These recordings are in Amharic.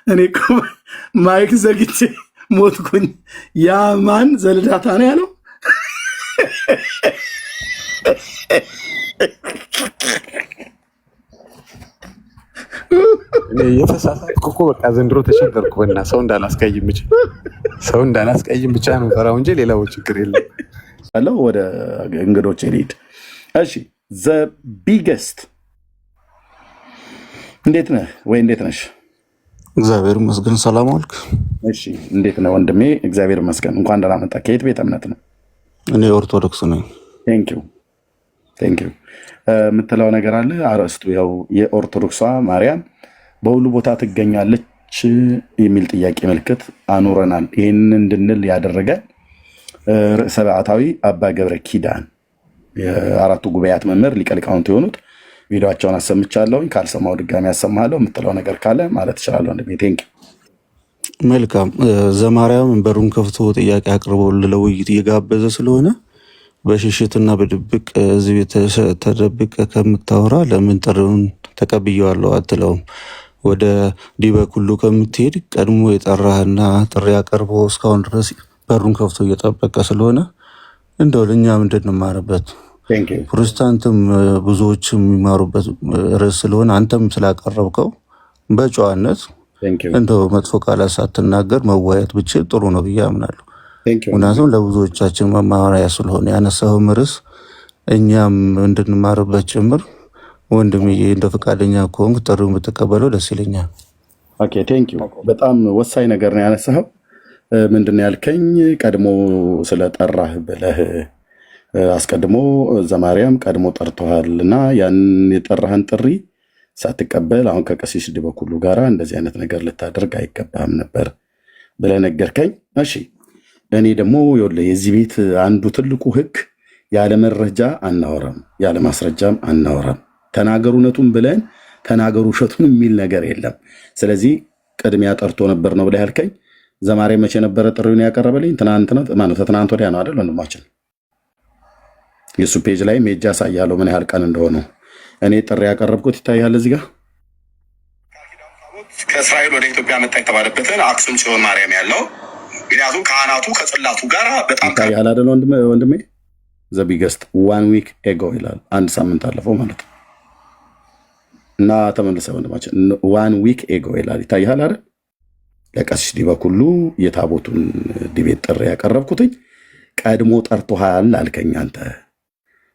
እኔ እኮ ማይክ ዘግቼ ሞትኩኝ። ያ ማን ዘልዳታ ነው ያለው? የተሳሳትኩ እኮ በቃ ዘንድሮ ተቸገርኩ። በእና ሰው እንዳላስቀይም ብቻ ነው ፈራው እንጂ ሌላው ችግር የለም። አለው ወደ እንግዶች ሄድ። እሺ ዘ ቢገስት እንዴት ነህ ወይ እንዴት ነሽ? እግዚአብሔር ይመስገን። ሰላም አልክ? እሺ እንዴት ነህ ወንድሜ? እግዚአብሔር ይመስገን። እንኳን ደህና መጣ። ከየት ቤተ እምነት ነው? እኔ ኦርቶዶክስ ነኝ። ቴንኪው የምትለው ነገር አለ? አርዕስቱ ያው የኦርቶዶክሷ ማርያም በሁሉ ቦታ ትገኛለች የሚል ጥያቄ ምልክት አኑረናል። ይህንን እንድንል ያደረገ ርዕሰ በዓታዊ አባ ገብረ ኪዳን የአራቱ ጉባኤያት መምህር ሊቀ ሊቃውንት የሆኑት ቪዲዮቸውን አሰምቻለሁኝ። ካልሰማው ድጋሚ ያሰማለሁ። የምትለው ነገር ካለ ማለት እችላለሁ። ቴንኪው። መልካም። ዘማርያም በሩን ከፍቶ ጥያቄ አቅርቦ ለውይይት እየጋበዘ ስለሆነ በሽሽትና በድብቅ እዚህ ቤት ተደብቀ ከምታወራ ለምን ጥሪውን ተቀብየዋለሁ አትለውም? ወደ ዲበኩሉ ከምትሄድ ቀድሞ የጠራህና ጥሪ አቅርቦ እስካሁን ድረስ በሩን ከፍቶ እየጠበቀ ስለሆነ እንደው ለእኛ ምንድን እንማርበት? ፕሮቴስታንትም ብዙዎች የሚማሩበት ርዕስ ስለሆነ አንተም ስላቀረብከው በጨዋነት እንደው መጥፎ ቃላት ሳትናገር መዋየት ብችል ጥሩ ነው ብዬ አምናለሁ። ምክንያቱም ለብዙዎቻችን መማሪያ ስለሆነ ያነሳው ርዕስ እኛም እንድንማርበት ጭምር ወንድምዬ እንደ ፈቃደኛ ከሆንክ ጥሪውን ብትቀበለው ደስ ይለኛል። ኦኬ ቴንኪው። በጣም ወሳኝ ነገር ነው ያነሳው። ምንድን ያልከኝ ቀድሞ ስለጠራህ ብለህ አስቀድሞ ዘማርያም ቀድሞ ጠርቶሃል እና ያን የጠራህን ጥሪ ሳትቀበል አሁን ከቀሲስ ዲበኩሉ ጋር እንደዚህ አይነት ነገር ልታደርግ አይገባም ነበር ብለህ ነገርከኝ። እሺ እኔ ደግሞ የዚህ ቤት አንዱ ትልቁ ሕግ ያለ መረጃ አናወራም፣ ያለ ማስረጃም አናወራም። ተናገሩ እውነቱን ብለን ተናገሩ ውሸቱን የሚል ነገር የለም። ስለዚህ ቅድሚያ ጠርቶ ነበር ነው ብለህ ያልከኝ። ዘማርያም መቼ ነበረ ጥሪውን ያቀረበልኝ? ትናንት ወዲያ ነው አይደል ወንድማችን? የሱ ፔጅ ላይ ሜጃ ሳያለው ምን ያህል ቀን እንደሆነ እኔ ጥሪ ያቀረብኩት ይታያል እዚህ ጋር ከእስራኤል ወደ ኢትዮጵያ መጣ የተባለበትን አክሱም ጽዮን ማርያም ያለው ምክንያቱም ካህናቱ ከጽላቱ ጋር በጣም ይታያል አይደል ወንድሜ? ዘ ቢገስት 1 ዊክ ኤጎ ይላል። አንድ ሳምንት አለፈው ማለት ነው። እና ተመልሰ ወንድማችን 1 ዊክ ኤጎ ይላል። ይታያል አይደል? ለቀሲስ ዲበኩሉ የታቦቱን ዲቤት ጥሪ ያቀረብኩትኝ ቀድሞ ጠርቶሃል አልከኝ። አንተ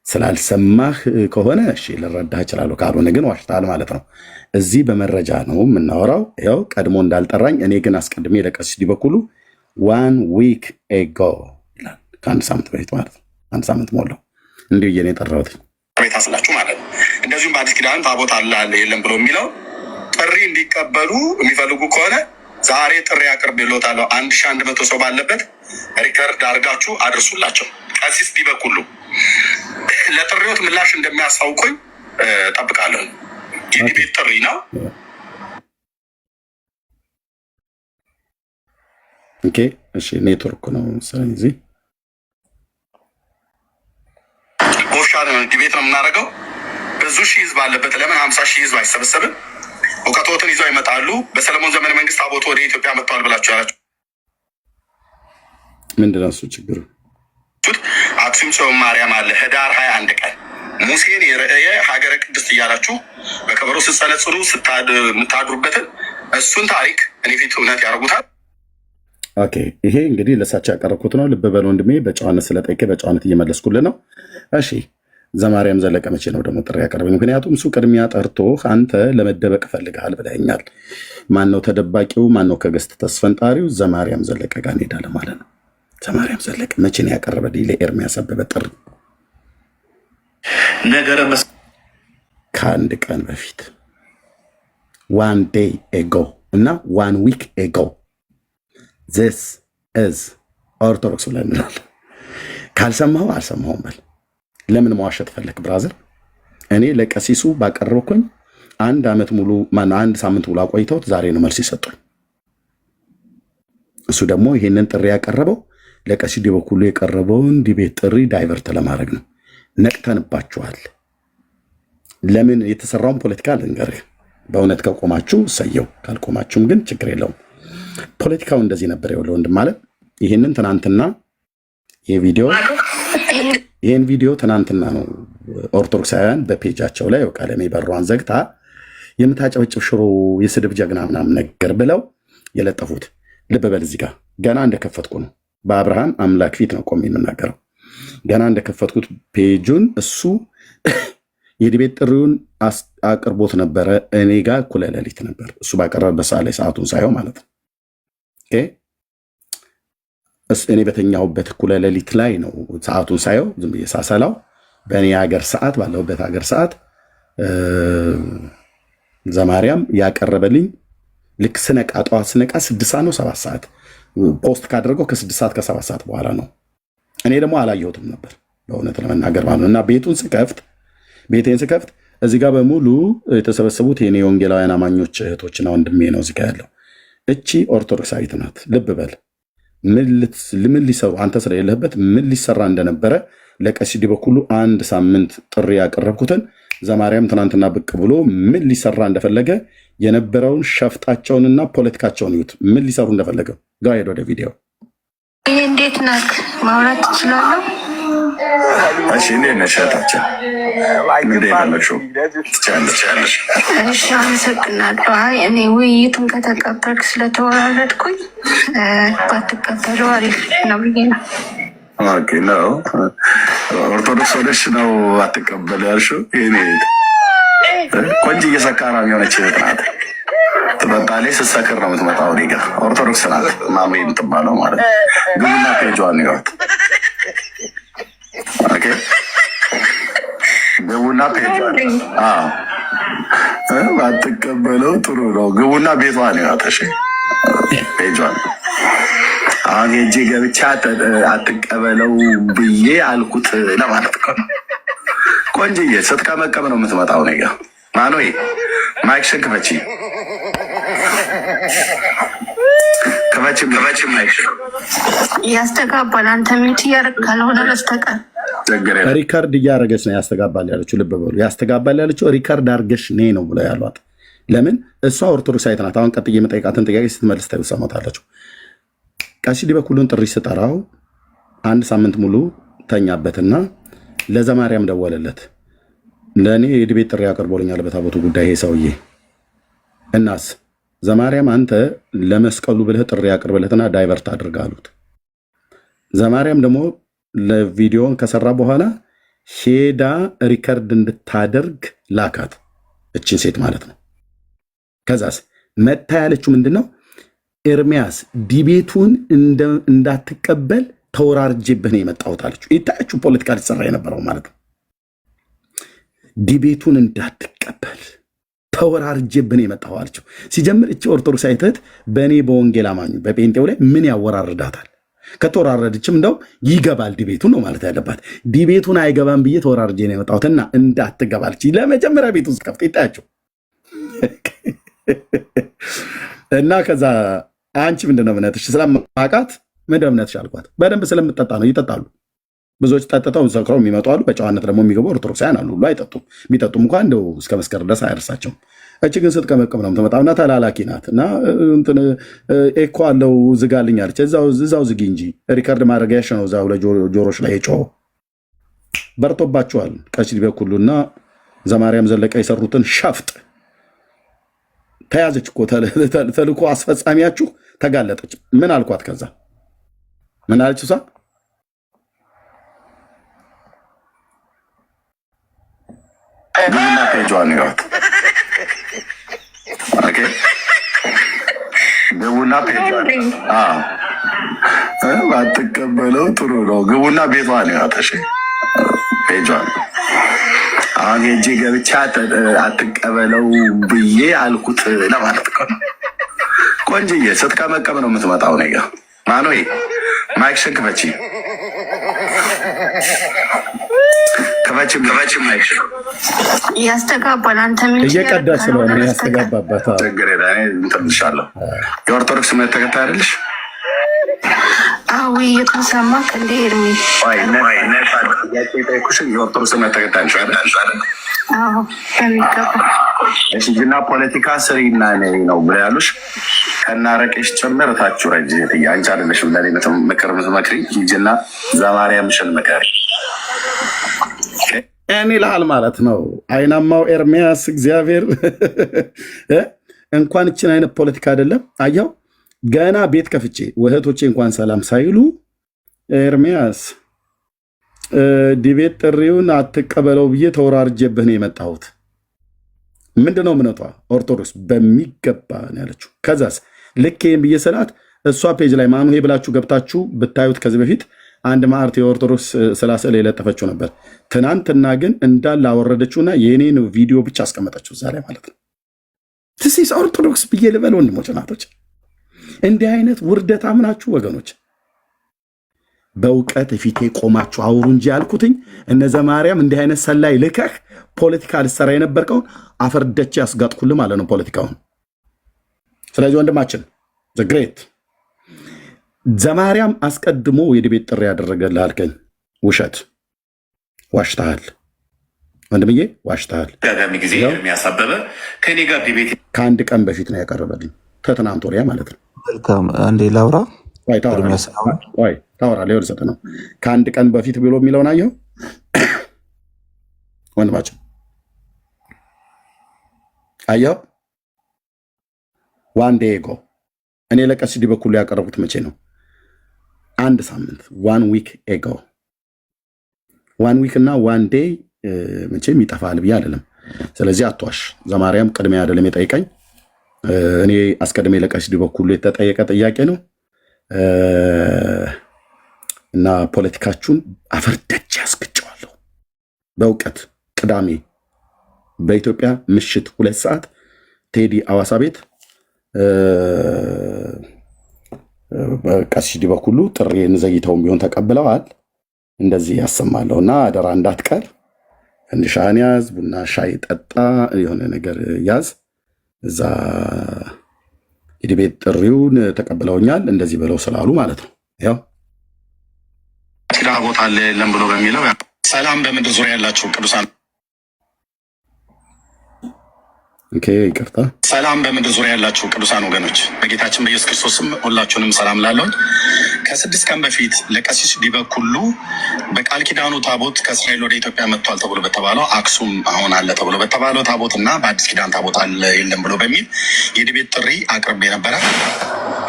ስላልሰማህ ከሆነ እሺ ልረዳህ እችላለሁ፣ ካልሆነ ግን ዋሽተሃል ማለት ነው። እዚህ በመረጃ ነው የምናወራው። ያው ቀድሞ እንዳልጠራኝ እኔ ግን አስቀድሜ ለቀሲስ ዲበኩሉ 1 ዊክ ኤጎ ይላል። ከአንድ ሳምንት በፊት ማለት ነው። አንድ ሳምንት ሞላው እንዲሁ እየኔ የጠራሁት ቤት አስላችሁ ማለት ነው። እንደዚሁም በአዲስ ኪዳን ታቦት አለ የለም ብሎ የሚለው ጥሪ እንዲቀበሉ የሚፈልጉ ከሆነ ዛሬ ጥሪ አቅርቤልዎታለሁ። 1100 ሰው ባለበት ሪከርድ አድርጋችሁ አድርሱላቸው። ቀሲስ ዲበኩሉ ለጥሪዎት ምላሽ እንደሚያሳውቁኝ ጠብቃለሁ። የዲቤት ጥሪ ነው። ኦኬ እሺ፣ ኔትወርክ ነው ስለዚህ ጎሻ ዲቤት ነው የምናደርገው። ብዙ ሺህ ህዝብ አለበት። ለምን 50 ሺህ ህዝብ አይሰበሰብም? እውቀቶትን ይዘው ይመጣሉ። በሰለሞን ዘመነ መንግስት ታቦት ወደ ኢትዮጵያ መጥተዋል ብላችሁ ያላችሁ ምንድን ነው እሱ ችግሩ? አክሱም ጽዮን ማርያም አለ ህዳር 21 ቀን ሙሴን የርእየ ሀገረ ቅድስት እያላችሁ በከበሮ ስትጸነጽሩ የምታድሩበትን እሱን ታሪክ እኔ ፊት እውነት ያደርጉታል። ኦኬ ይሄ እንግዲህ ለሳቸው ያቀረብኩት ነው። ልብ በል ወንድሜ፣ በጨዋነት ስለጠየቀ በጨዋነት እየመለስኩልህ ነው። እሺ ዘማርያም ዘለቀ መቼ ነው ደግሞ ጥሪ ያቀረበኝ? ምክንያቱም እሱ ቅድሚያ ጠርቶ አንተ ለመደበቅ ፈልግሃል ብለኛል። ማነው ተደባቂው? ማነው ከገስት ተስፈንጣሪው? ዘማርያም ዘለቀ ጋር እንሄዳለን ማለት ነው። ዘማርያም ዘለቀ መቼ ነው ያቀረበልኝ ለኤርሚያስ አበበ ጥሪ? ከአንድ ቀን በፊት 1 day ago እና 1 week ago this is ኦርቶዶክስ ብለን እንላለን። ካልሰማሁ አልሰማሁም በል። ለምን መዋሸት ፈለክ ብራዘር? እኔ ለቀሲሱ ባቀረብኩኝ 1 ዓመት ሙሉ 1 ሳምንት ሙሉ አቆይተውት ዛሬ ነው መልስ ይሰጡኝ። እሱ ደግሞ ይሄንን ጥሪ ያቀረበው ለቀሲስ ዲበኩሉ የቀረበውን ዲቤት ጥሪ ዳይቨርት ለማድረግ ነው። ነቅተንባችኋል። ለምን የተሰራውን ፖለቲካ ልንገርህ። በእውነት ከቆማችሁ ሰየው፣ ካልቆማችሁም ግን ችግር የለውም። ፖለቲካው እንደዚህ ነበር የወለው ወንድም ማለት ይህንን ትናንትና ይህን ቪዲዮ ትናንትና ነው ኦርቶዶክሳውያን በፔጃቸው ላይ ቀለሜ በሯን ዘግታ የምታጨበጭብ ሽሮ የስድብ ጀግና ምናምን ነገር ብለው የለጠፉት። ልብ በል እዚህ ጋር ገና እንደከፈትኩ ነው፣ በአብርሃም አምላክ ፊት ነው ቆሜ የምናገረው። ገና እንደከፈትኩት ፔጁን እሱ የዲቤት ጥሪውን አቅርቦት ነበረ። እኔ ጋር እኩለ ሌሊት ነበር እሱ ባቀረበበት ሰዓት ላይ ሰዓቱን ሳየው ማለት ነው። እኔ በተኛሁበት እኩለ ሌሊት ላይ ነው ሰዓቱን ሳየው ዝም ብዬ ሳሰላው በእኔ ሀገር ሰዓት ባለሁበት ሀገር ሰዓት ዘማርያም ያቀረበልኝ ልክ ስነቃ ጠዋት ስነቃ 6 ሰዓት ነው 7 ሰዓት ፖስት ካደረገው ከ6 ሰዓት ከ7 ሰዓት በኋላ ነው። እኔ ደግሞ አላየሁትም ነበር በእውነት ለመናገር ማለት ነው። እና ቤቴን ስከፍት እዚህ ጋር በሙሉ የተሰበሰቡት የኔ ወንጌላውያን አማኞች እህቶችና ወንድሜ ነው እዚህ ጋር ያለው። እቺ ኦርቶዶክሳዊት ናት። ልብ በል ምን ሊሰሩ አንተ ስለሌለህበት ምን ሊሰራ እንደነበረ ለቀሲስ ዲበኩሉ 1 ሳምንት ጥሪ ያቀረብኩትን ዘማርያም ትናንትና ብቅ ብሎ ምን ሊሰራ እንደፈለገ የነበረውን ሸፍጣቸውንና ፖለቲካቸውን ይዩት። ምን ሊሰሩ እንደፈለገ ጋር ሄዶ ወደ ቪዲዮ እንዴት ናት ማውራት ትችላለህ? እሺ እንዴት ነሽ እህታችን? እንዴት አለሽው? ትችያለሽ። እሺ አመሰግናለሁ። አይ እኔ ውይይቱን ከተቀበልክ ስለተወራረድኩኝ ባትቀበለው አሪፍ ነው ብዬ ነው። ኦኬ ነው ኦርቶዶክስ ሆነሽ ነው አትቀበል ያልሽው? ይሄኔ ቆንጆ ሰካራም የሆነች እህት ናት። ትመጣለች፣ ስትሰክር ነው የምትመጣው። እኔ ጋር ኦርቶዶክስ ናት ማሜ የምትባለው ማለት ነው። ግቡና ፔጇን ይወት ግቡና ፔጇን አትቀበለው ጥሩ ነው። ግቡና ቤቷን ይወት ፔጇን አሁን ሄጄ ገብቻ አትቀበለው ብዬ አልኩት ለማለት እኮ ነው። ቆንጅዬ ስትቀመቀም ነው የምትመጣው። እኔ ጋር ማኖይ ማይክሽን ክፈቺ ማይክሽን ያስተጋባል። አንተ ሚት እያደረግ ካልሆነ በስተቀር ሪካርድ እያደረገች ነው ያስተጋባል ያለችው። ልብ በሉ ያስተጋባል ያለችው ሪካርድ አድርገሽ ኔ ነው ብለው ያሏት። ለምን እሷ ኦርቶዶክሳዊት ናት። አሁን ቀጥዬ የምጠይቃትን ጥያቄ ስትመልስ ታዩ ሰማታላችሁ። ቀሲስ ዲበኩሉን ጥሪ ስጠራው 1 ሳምንት ሙሉ ተኛበትና ለዘማርያም ደወለለት። ለእኔ የዲቤት ጥሪ አቅርቦልኛል በታቦቱ ጉዳይ ይሄ ሰውዬ። እናስ ዘማርያም አንተ ለመስቀሉ ብለህ ጥሪ አቅርበለትና ዳይቨርት አድርግ አሉት። ዘማርያም ደግሞ ለቪዲዮን ከሰራ በኋላ ሄዳ ሪከርድ እንድታደርግ ላካት፣ እችን ሴት ማለት ነው። ከዛስ መታ ያለችው ምንድን ነው? ኤርሚያስ ዲቤቱን እንዳትቀበል ተወራርጄብህ ነው የመጣሁት አለችው። ይታያችሁ ፖለቲካ ሊሰራ የነበረው ማለት ነው። ዲቤቱን እንዳትቀበል ተወራርጄብህ ነው የመጣሁ አለችው። ሲጀምር እቺ ኦርቶዶክሳዊት እህት በእኔ በወንጌል አማኙ በጴንጤው ላይ ምን ያወራርዳታል? ከተወራረደችም እንደው ይገባል ዲቤቱ ነው ማለት ያለባት። ዲቤቱን አይገባም ብዬ ተወራርጄ ነው የመጣሁትና እንዳትገባለች ለመጀመሪያ ቤቱ ውስጥ ከፍት ይታያችሁ እና ከዛ አንቺ ምንድነው እምነትሽ? ስለማውቃት ምንድነው እምነትሽ አልኳት። በደንብ ስለምጠጣ ነው። ይጠጣሉ ብዙዎች ጠጥተው ሰክረው የሚመጡ አሉ። በጨዋነት ደግሞ የሚገቡ ኦርቶዶክሳውያን አሉ። ሁሉ አይጠጡም። ቢጠጡም እንኳን እንደው እስከ መስከር ድረስ አያደርሳቸውም። እቺ ግን ስትቀመቅም ነው የምትመጣውና ተላላኪ ናት። እና ኤኮ አለው ዝጋልኝ አለች። እዛው ዝጊ እንጂ ሪከርድ ማድረጊያሽ ነው እዛው ለጆሮች ላይ የጮኸው። በርቶባችኋል። ቀሲስ ዲበኩሉና ዘማርያም ዘለቀ የሰሩትን ሸፍጥ ተያዘች እኮ ተልኮ አስፈጻሚያችሁ ተጋለጠች። ምን አልኳት? ከዛ ምን አለች እሷ? ግቡና ፔጇን ይወት ግቡና ፔጇን አትቀበለው ጥሩ ነው። ግቡና ቤቷን ይወት ፔጇን አሁን ሄጄ ገብቻ አትቀበለው ብዬ አልኩት ለማለት እኮ ነው። ቆንጅዬ ስትቀመቀም ነው የምትመጣው። እኔ ጋር ማኖይ ማይክሽን ክፈቺ ማይክሽን ያስተጋባል። አንተ እየቀዳች ስለሆነ ያስተጋባባት ችግር እንትንሻለሁ። የኦርቶዶክስ እምነት ተከታይ አይደለሽ? አዊ የተሰማ እንደ ኤርሚ የኦርቶዶክስ እምነት ተከታይ ነሽ አይደል? አዎ በሚገባ የሽግና ፖለቲካ ስሪና ነው ብለ ያሉሽ ከናረቄሽ ጭምር ታችሁ ረጅ አንቺ አይደለሽም ለኔ ምክር ምትመክሪ ሂጂና ዘማርያምሽን ምከሪ እኔ ልሃል ማለት ነው። አይናማው ኤርሚያስ እግዚአብሔር እንኳን እችን አይነት ፖለቲካ አይደለም አየው ገና ቤት ከፍቼ እህቶቼ እንኳን ሰላም ሳይሉ ኤርሚያስ ዲቤት ጥሪውን አትቀበለው ብዬ ተወራርጄብህ ነው የመጣሁት። ምንድነው እምነቷ? ኦርቶዶክስ በሚገባ ነው ያለችው። ከዛስ ልክ ይህም ብዬ ስላት እሷ ፔጅ ላይ ማኑ ብላችሁ ገብታችሁ ብታዩት ከዚህ በፊት አንድ ማዕርት የኦርቶዶክስ ስላስል የለጠፈችው ነበር። ትናንትና ግን እንዳለ አወረደችውና የኔን ቪዲዮ ብቻ አስቀመጠችው ዛሬ ማለት ነው። ትሲስ ኦርቶዶክስ ብዬ ልበል ወንድሞች ናቶች፣ እንዲህ አይነት ውርደት አምናችሁ ወገኖች በእውቀት ፊቴ ቆማችሁ አውሩ እንጂ ያልኩትኝ እነዘ ማርያም እንዲህ አይነት ሰላይ ልከህ ፖለቲካ ልሰራ የነበርከውን አፈርደች ያስጋጥኩልህ ማለት ነው ፖለቲካውን። ስለዚህ ወንድማችን ዘግሬት ዘማርያም አስቀድሞ የዲቤት ጥሪ ያደረገልህ አልከኝ። ውሸት ዋሽተሃል ወንድምዬ፣ ዋሽተሃል። ጋጋሚ ጊዜ የሚያሳበበ ከኔ ጋር ዲቤት ከአንድ ቀን በፊት ነው ያቀረበልኝ፣ ከትናንት ወዲያ ማለት ነው። መልካም አንዴ ላውራ ታወራ ሊሆን ሰጥ ነው። ከአንድ ቀን በፊት ብሎ የሚለውን አየው ወንድማችን አየው። ዋን ዴይ ጎ እኔ ለቀሲዲ በኩል ያቀረቡት መቼ ነው? አንድ ሳምንት ዋን ዊክ ኤጎ። ዋን ዊክ እና ዋን ዴይ መቼም ይጠፋል ብዬ አይደለም። ስለዚህ አትዋሽ። ዘማርያም ቅድሜ አይደለም የጠይቀኝ፣ እኔ አስቀድሜ ለቀሲዲ በኩል የተጠየቀ ጥያቄ ነው። እና ፖለቲካችሁን አፈርደች ያስግጨዋለሁ በእውቀት። ቅዳሜ በኢትዮጵያ ምሽት 2 ሰዓት ቴዲ አዋሳ ቤት ቀሲዲ በኩሉ ጥሪን ዘግይተውም ቢሆን ተቀብለዋል። እንደዚህ ያሰማለሁ እና አደራ እንዳትቀር፣ ፈንዲሻህን ያዝ፣ ቡና ሻይ ጠጣ፣ የሆነ ነገር ያዝ። እዛ የዲቤት ጥሪውን ተቀብለውኛል እንደዚህ ብለው ስላሉ ማለት ነው። ያው ኪዳ ቦታ አለ የለም ብሎ በሚለው ሰላም በምድር ዙሪያ ያላችሁ ቅዱሳን፣ ይቅርታ፣ ሰላም በምድር ዙሪያ ያላችሁ ቅዱሳን ወገኖች በጌታችን በኢየሱስ ክርስቶስም ሁላችሁንም ሰላም ላለውን። ከ6 ቀን በፊት ለቀሲስ ዲበኩሉ በቃል ኪዳኑ ታቦት ከእስራኤል ወደ ኢትዮጵያ መጥቷል ተብሎ በተባለው አክሱም አሁን አለ ተብሎ በተባለው ታቦት እና በአዲስ ኪዳን ታቦት አለ የለም ብሎ በሚል የዲቤት ጥሪ አቅርቤ ነበረ።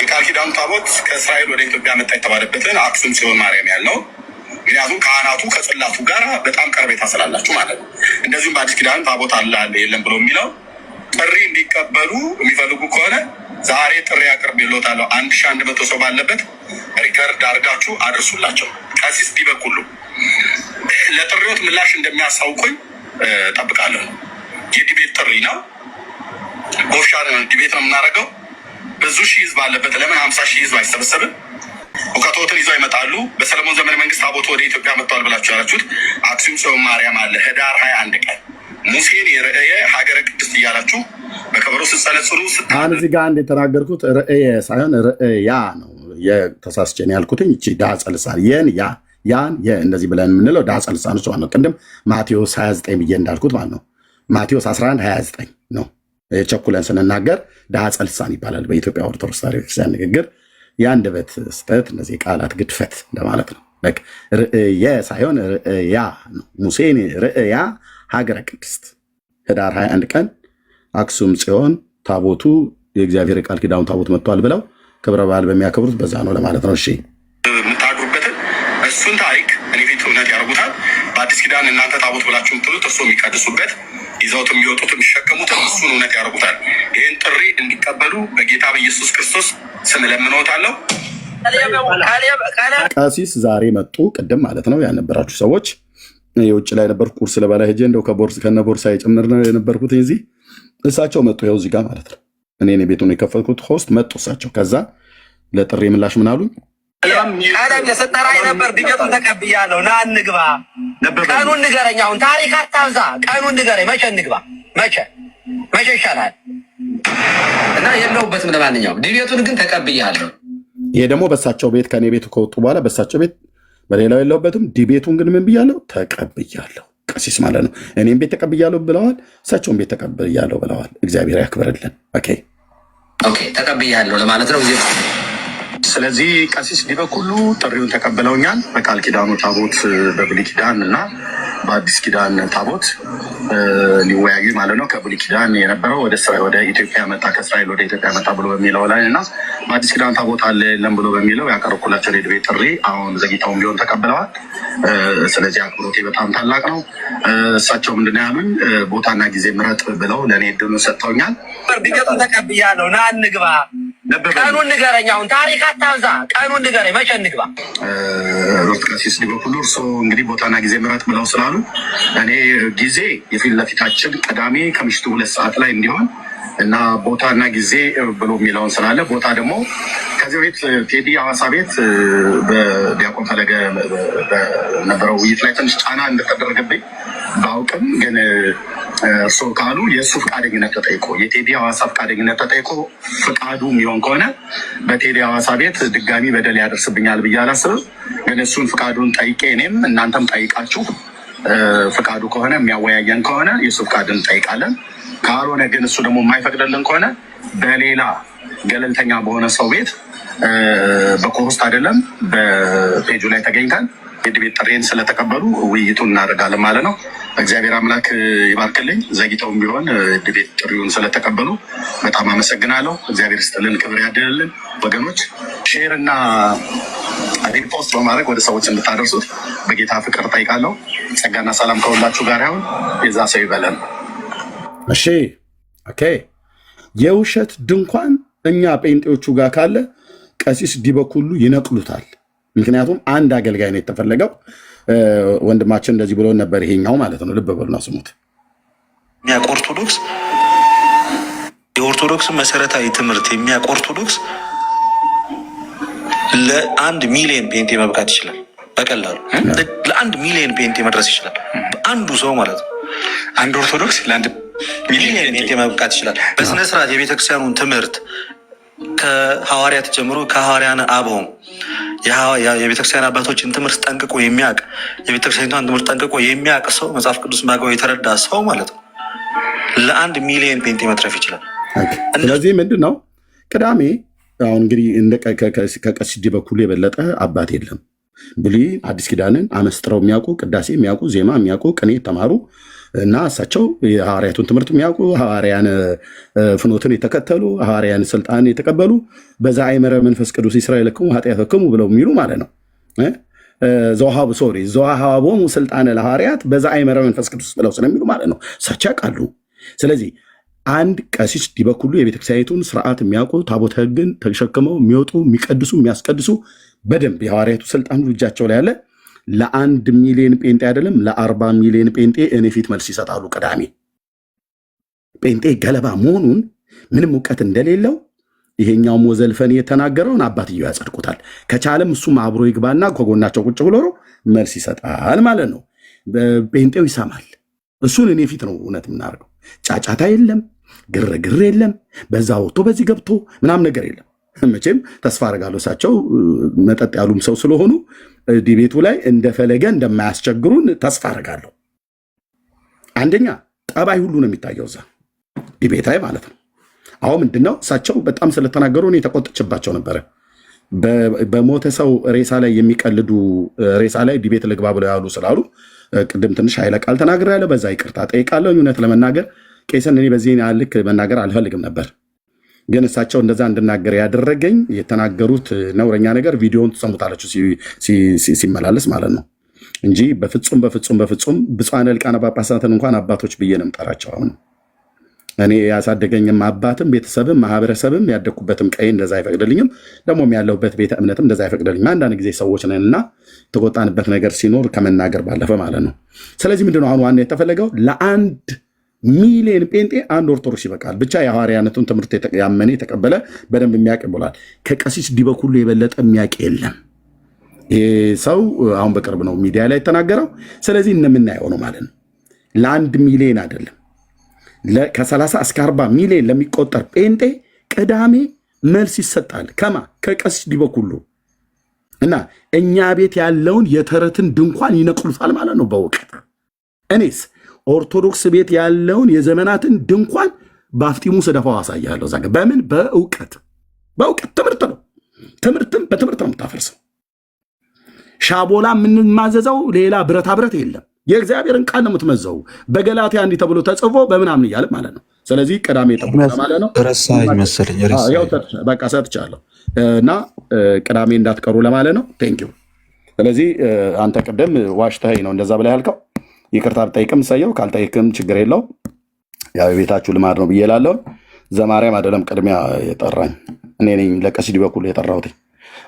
የቃል ኪዳኑ ታቦት ከእስራኤል ወደ ኢትዮጵያ መጣ የተባለበትን አክሱም ጽዮን ማርያም ያለው ምክንያቱም ካህናቱ ከጽላቱ ጋር በጣም ቀረቤታ ስላላችሁ ማለት ነው። እንደዚሁም በአዲስ ኪዳን ታቦት አለ የለም ብሎ የሚለው ጥሪ እንዲቀበሉ የሚፈልጉ ከሆነ ዛሬ ጥሪ አቅርቤልዎታለሁ። 1100 ሰው ባለበት ሪከርድ አድርጋችሁ አድርሱላቸው። ቀሲስ ዲበኩሉ ለጥሪዎት ምላሽ እንደሚያሳውቁኝ ጠብቃለሁ። የዲቤት ጥሪ ነው፣ ጎሻ ዲቤት ነው የምናደርገው። ብዙ ሺህ ህዝብ አለበት። ለምን 50 ሺህ ህዝብ አይሰበሰብም? እውቀቶትን ይዘው ይመጣሉ። በሰለሞን ዘመነ መንግስት ታቦቱ ወደ ኢትዮጵያ መጥቷል ብላችሁ ያላችሁት አክሱም ጽዮን ማርያም አለ ህዳር 21 ቀን ሙሴን የርእየ ሀገረ ቅድስት እያላችሁ በከበሮ ስትጸለጽሉ አሁን እዚህ ጋር አንድ የተናገርኩት ርእየ ሳይሆን ርእያ ነው። የተሳስቼ ነው ያልኩትኝ። እቺ ዳጸ ልሳን ያን እንደዚህ ብለን የምንለው ዳጸ ልሳኖች ማለት ነው። ቅድም ማቴዎስ 29 ብዬ እንዳልኩት ማለት ነው። ማቴዎስ 11 29 ነው። የቸኩለን ስንናገር ዳጸ ልሳን ይባላል በኢትዮጵያ ኦርቶዶክስ ቤተክርስቲያን ንግግር። የአንደበት ስህተት፣ እነዚህ ቃላት ግድፈት እንደማለት ነው። ርእየ ሳይሆን ርእያ ነው። ሙሴን ርእያ ሀገረ ቅድስት ህዳር 21 ቀን አክሱም ጽዮን ታቦቱ የእግዚአብሔር ቃል ኪዳኑ ታቦት መጥቷል ብለው ክብረ በዓል በሚያከብሩት በዛ ነው ለማለት ነው። እሺ የምታድሩበትን እሱን ታሪክ እኔ ፊት እውነት ያደርጉታል። በአዲስ ኪዳን እናንተ ታቦት ብላችሁ የምትሉት እርሶ የሚቀድሱበት ይዘውት የሚወጡት የሚሸከሙትን እሱን እውነት ያደርጉታል። ይህን ጥሪ እንዲቀበሉ በጌታ በኢየሱስ ክርስቶስ ስም እለምንዎታለሁ። ቀሲስ ዛሬ መጡ። ቅድም ማለት ነው ያልነበራችሁ ሰዎች የውጭ ላይ ነበርኩ ቁርስ ለበላ ሄጄ እንደው ከነ ቦርሳ የጭምር ነው የነበርኩት። እዚህ እሳቸው መጡ። ይኸው እዚህ ጋር ማለት ነው እኔ ቤቱን የከፈትኩት ሆስት መጡ እሳቸው። ከዛ ለጥሪ ምላሽ ምን አሉኝ? ቀለም የሰጠራይ ነበር ድገቱን ተቀብያለሁ። ና እንግባ። ቀኑን ንገረኝ። አሁን ታሪክ አታብዛ። ቀኑን ንገረኝ። መቼ እንግባ? መቼ ይሻላል? እና የለሁበትም። ለማንኛውም ድቤቱን ግን ተቀብያለሁ። ይሄ ደግሞ በሳቸው ቤት ከኔ ቤቱ ከወጡ በኋላ በሳቸው ቤት በሌላው የለሁበትም። ዲቤቱን ግን ምን ብያለሁ? ተቀብያለሁ። ቀሲስ ማለት ነው። እኔም ቤት ተቀብያለሁ ብለዋል፣ እሳቸውን ቤት ተቀብያለሁ ብለዋል። እግዚአብሔር ያክብርልን። ኦኬ ተቀብያለሁ ለማለት ነው። ስለዚህ ቀሲስ ዲበኩሉ ጥሪውን ተቀብለውኛል። በቃል ኪዳኑ ታቦት በብሉይ ኪዳን እና በአዲስ ኪዳን ታቦት ሊወያዩ ማለት ነው። ከብሉይ ኪዳን የነበረው ወደ ኢትዮጵያ መጣ፣ ከእስራኤል ወደ ኢትዮጵያ መጣ ብሎ በሚለው ላይ እና በአዲስ ኪዳን ታቦት አለ የለም ብሎ በሚለው ያቀረብኩላቸው የድቤት ጥሪ አሁን ዘግይተውም ቢሆን ተቀብለዋል። ስለዚህ አክብሮቴ በጣም ታላቅ ነው። እሳቸው ምንድን ነው ያሉኝ? ቦታና ጊዜ ምረጥ ብለው ለእኔ እድሉን ሰጥተውኛል። ድገቱን ተቀብያለሁ። ና እንግባ። ቀኑን ንገረኝ። አሁን ታሪክ አታብዛ። ቀኑን ንገረኝ። መቼ እንግባ? ቀሲስ ዲበኩሉ እርስዎ እንግዲህ ቦታና ጊዜ ምረጥ ብለው ስላሉ እኔ ጊዜ የፊት ለፊታችን ቅዳሜ ከምሽቱ 2 ሰዓት ላይ እንዲሆን እና ቦታና ጊዜ ብሎ የሚለውን ስላለ ቦታ ደግሞ ከዚህ በፊት ቴዲ ሐዋሳ ቤት በዲያቆን ፈለገ በነበረው ውይይት ላይ ትንሽ ጫና እንደተደረገብኝ ባውቅም ግን እርስዎ ካሉ የእሱ ፈቃደኝነት ተጠይቆ የቴዲ ሐዋሳ ፈቃደኝነት ተጠይቆ ፈቃዱ የሚሆን ከሆነ በቴዲ ሐዋሳ ቤት ድጋሚ በደል ያደርስብኛል ብዬ አላስብም። ግን እሱን ፈቃዱን ጠይቄ እኔም እናንተም ጠይቃችሁ ፈቃዱ ከሆነ የሚያወያየን ከሆነ የእሱ ፈቃድን እንጠይቃለን። ካልሆነ ግን እሱ ደግሞ የማይፈቅድልን ከሆነ በሌላ ገለልተኛ በሆነ ሰው ቤት በኮሆስት አይደለም በፔጁ ላይ ተገኝተን የድቤት ጥሬን ስለተቀበሉ ውይይቱን እናደርጋለን ማለት ነው። እግዚአብሔር አምላክ ይባርክልኝ። ዘግይተውም ቢሆን ድቤት ጥሪውን ስለተቀበሉ በጣም አመሰግናለሁ። እግዚአብሔር ይስጥልን፣ ክብር ያድልልን። ወገኖች ሼር እና ሪፖስት በማድረግ ወደ ሰዎች እንድታደርሱት በጌታ ፍቅር ጠይቃለሁ። ጸጋና ሰላም ከሁላችሁ ጋር ይሁን። የዛ ሰው ይበለን። እሺ ኦኬ። የውሸት ድንኳን እኛ ጴንጤዎቹ ጋር ካለ ቀሲስ ዲበኩሉ ይነቅሉታል። ምክንያቱም አንድ አገልጋይ ነው የተፈለገው። ወንድማችን እንደዚህ ብሎ ነበር፣ ይሄኛው ማለት ነው። ልብ በሉና ስሙት። የሚያውቅ ኦርቶዶክስ የኦርቶዶክስን መሰረታዊ ትምህርት የሚያውቅ ኦርቶዶክስ ለ1 ሚሊዮን ጴንጤ መብቃት ይችላል። በቀላሉ ለ1 ሚሊዮን ጴንጤ መድረስ ይችላል። አንዱ ሰው ማለት ነው። አንድ ኦርቶዶክስ ለ1 ሚሊዮን ጴንጤ መብቃት ይችላል። በስነስርዓት የቤተክርስቲያኑን ትምህርት ከሐዋርያት ጀምሮ ከሐዋርያን አበውም የቤተክርስቲያን አባቶችን ትምህርት ጠንቅቆ የሚያውቅ የቤተክርስቲያኒቷን ትምህርት ጠንቅቆ የሚያውቅ ሰው መጽሐፍ ቅዱስ በአግባቡ የተረዳ ሰው ማለት ነው ለ1 ሚሊዮን ጴንጤ መትረፍ ይችላል። ስለዚህ ምንድን ነው ቅዳሜ አሁን እንግዲህ ከቀሲስ ዲበኩሉ የበለጠ አባት የለም። ብሉይ አዲስ ኪዳንን አመስጥረው የሚያውቁ ቅዳሴ የሚያውቁ ዜማ የሚያውቁ ቅኔ የተማሩ እና እሳቸው የሐዋርያቱን ትምህርት የሚያውቁ ሐዋርያን ፍኖትን የተከተሉ ሐዋርያን ስልጣን የተቀበሉ በዛ አይመረ መንፈስ ቅዱስ እስራኤልክሙ ኃጢአተክሙ ብለው የሚሉ ማለት ነው። ዘወሃቦሙ ስልጣነ ለሐዋርያት በዛ አይመረ መንፈስ ቅዱስ ብለው ስለሚሉ ማለት ነው። እሳቸው ያውቃሉ። ስለዚህ አንድ ቀሲስ ዲበኩሉ የቤተክርስቲያኒቱን ስርዓት የሚያውቁ ታቦተ ሕግን ተሸክመው የሚወጡ የሚቀድሱ የሚያስቀድሱ በደንብ የሐዋርያቱ ስልጣን እጃቸው ላይ ያለ ለ1 ሚሊዮን ጴንጤ አይደለም ለ40 ሚሊዮን ጴንጤ እኔ ፊት መልስ ይሰጣሉ። ቅዳሜ ጴንጤ ገለባ መሆኑን ምንም እውቀት እንደሌለው ይሄኛው ሞዘልፈን የተናገረውን አባትየው ያጸድቁታል። ከቻለም እሱም አብሮ ይግባና ከጎናቸው ቁጭ ብሎ መልስ ይሰጣል ማለት ነው። ጴንጤው ይሰማል። እሱን እኔ ፊት ነው እውነት የምናደርገው። ጫጫታ የለም፣ ግርግር የለም፣ በዛ ወጥቶ በዚህ ገብቶ ምናምን ነገር የለም። መቼም ተስፋ አደርጋለሁ እሳቸው መጠጥ ያሉም ሰው ስለሆኑ ዲቤቱ ላይ እንደፈለገ እንደማያስቸግሩን ተስፋ አደርጋለሁ። አንደኛ ጠባይ ሁሉ ነው የሚታየው እዛ ዲቤት ላይ ማለት ነው። አሁን ምንድነው እሳቸው በጣም ስለተናገሩ እኔ ተቆጥቼባቸው ነበረ። በሞተ ሰው ሬሳ ላይ የሚቀልዱ ሬሳ ላይ ዲቤት ልግባ ብለው ያሉ ስላሉ ቅድም ትንሽ ኃይለ ቃል ተናግሬያለሁ። በዛ ይቅርታ ጠይቃለሁ። እውነት ለመናገር ቄስን እኔ በዚህ ልክ መናገር አልፈልግም ነበር፣ ግን እሳቸው እንደዛ እንድናገር ያደረገኝ የተናገሩት ነውረኛ ነገር ቪዲዮን ትሰሙታላችሁ ሲመላለስ ማለት ነው እንጂ በፍጹም ብፁዓነ ሊቃነ ጳጳሳትን እንኳን አባቶች ብዬ ነው የምጠራቸው። አሁን እኔ ያሳደገኝም አባትም ቤተሰብም ማህበረሰብም ያደግኩበትም ቀይ እንደዛ አይፈቅድልኝም፣ ደግሞ ያለሁበት ቤተ እምነትም እንደዛ አይፈቅድልኝም። አንዳንድ ጊዜ ሰዎች ነንና የተቆጣንበት ነገር ሲኖር ከመናገር ባለፈ ማለት ነው። ስለዚህ ምንድነው አሁን ዋና የተፈለገው ለ1 ሚሊዮን ጴንጤ አንድ ኦርቶዶክስ ይበቃል። ብቻ የሐዋርያነቱን ትምህርት ያመነ የተቀበለ በደንብ የሚያውቅ ይቦላል። ከቀሲስ ዲበኩሉ የበለጠ የሚያውቅ የለም። ይሄ ሰው አሁን በቅርብ ነው ሚዲያ ላይ የተናገረው። ስለዚህ እንደምናየው ነው ማለት ነው። ለ1 ሚሊዮን አይደለም ከ30 እስከ 40 ሚሊዮን ለሚቆጠር ጴንጤ ቅዳሜ መልስ ይሰጣል። ከቀሲስ ዲበኩሉ እና እኛ ቤት ያለውን የተረትን ድንኳን ይነቅሉታል ማለት ነው በእውቀት እኔስ ኦርቶዶክስ ቤት ያለውን የዘመናትን ድንኳን በአፍጢሙ ስደፋው አሳያለሁ። እዛ በምን በእውቀት ትምህርት ነው። ትምህርትም በትምህርት ነው የምታፈርሰው። ሻቦላ የምንማዘዘው ሌላ ብረታ ብረት የለም። የእግዚአብሔርን ቃል ነው የምትመዘው። በገላትያ እንዲህ ተብሎ ተጽፎ በምናምን እያለ ማለት ነው። ስለዚህ ቅዳሜ ጠብቁ ማለት ነው። ረሳኝ መሰለኝ። በቃ ሰጥቻለሁ እና ቅዳሜ እንዳትቀሩ ለማለት ነው። ቴንኪው። ስለዚህ አንተ ቅድም ዋሽተኸኝ ነው እንደዛ ብላ ያልከው። ይቅርታ ብጠይቅም ሰየው፣ ካልጠይቅም ችግር የለው። ያው የቤታችሁ ልማድ ነው ብዬ እላለሁ። ዘማርያም አይደለም ቅድሚያ የጠራኝ፣ እኔ ነኝ ለቀሲዲ በኩል የጠራሁት።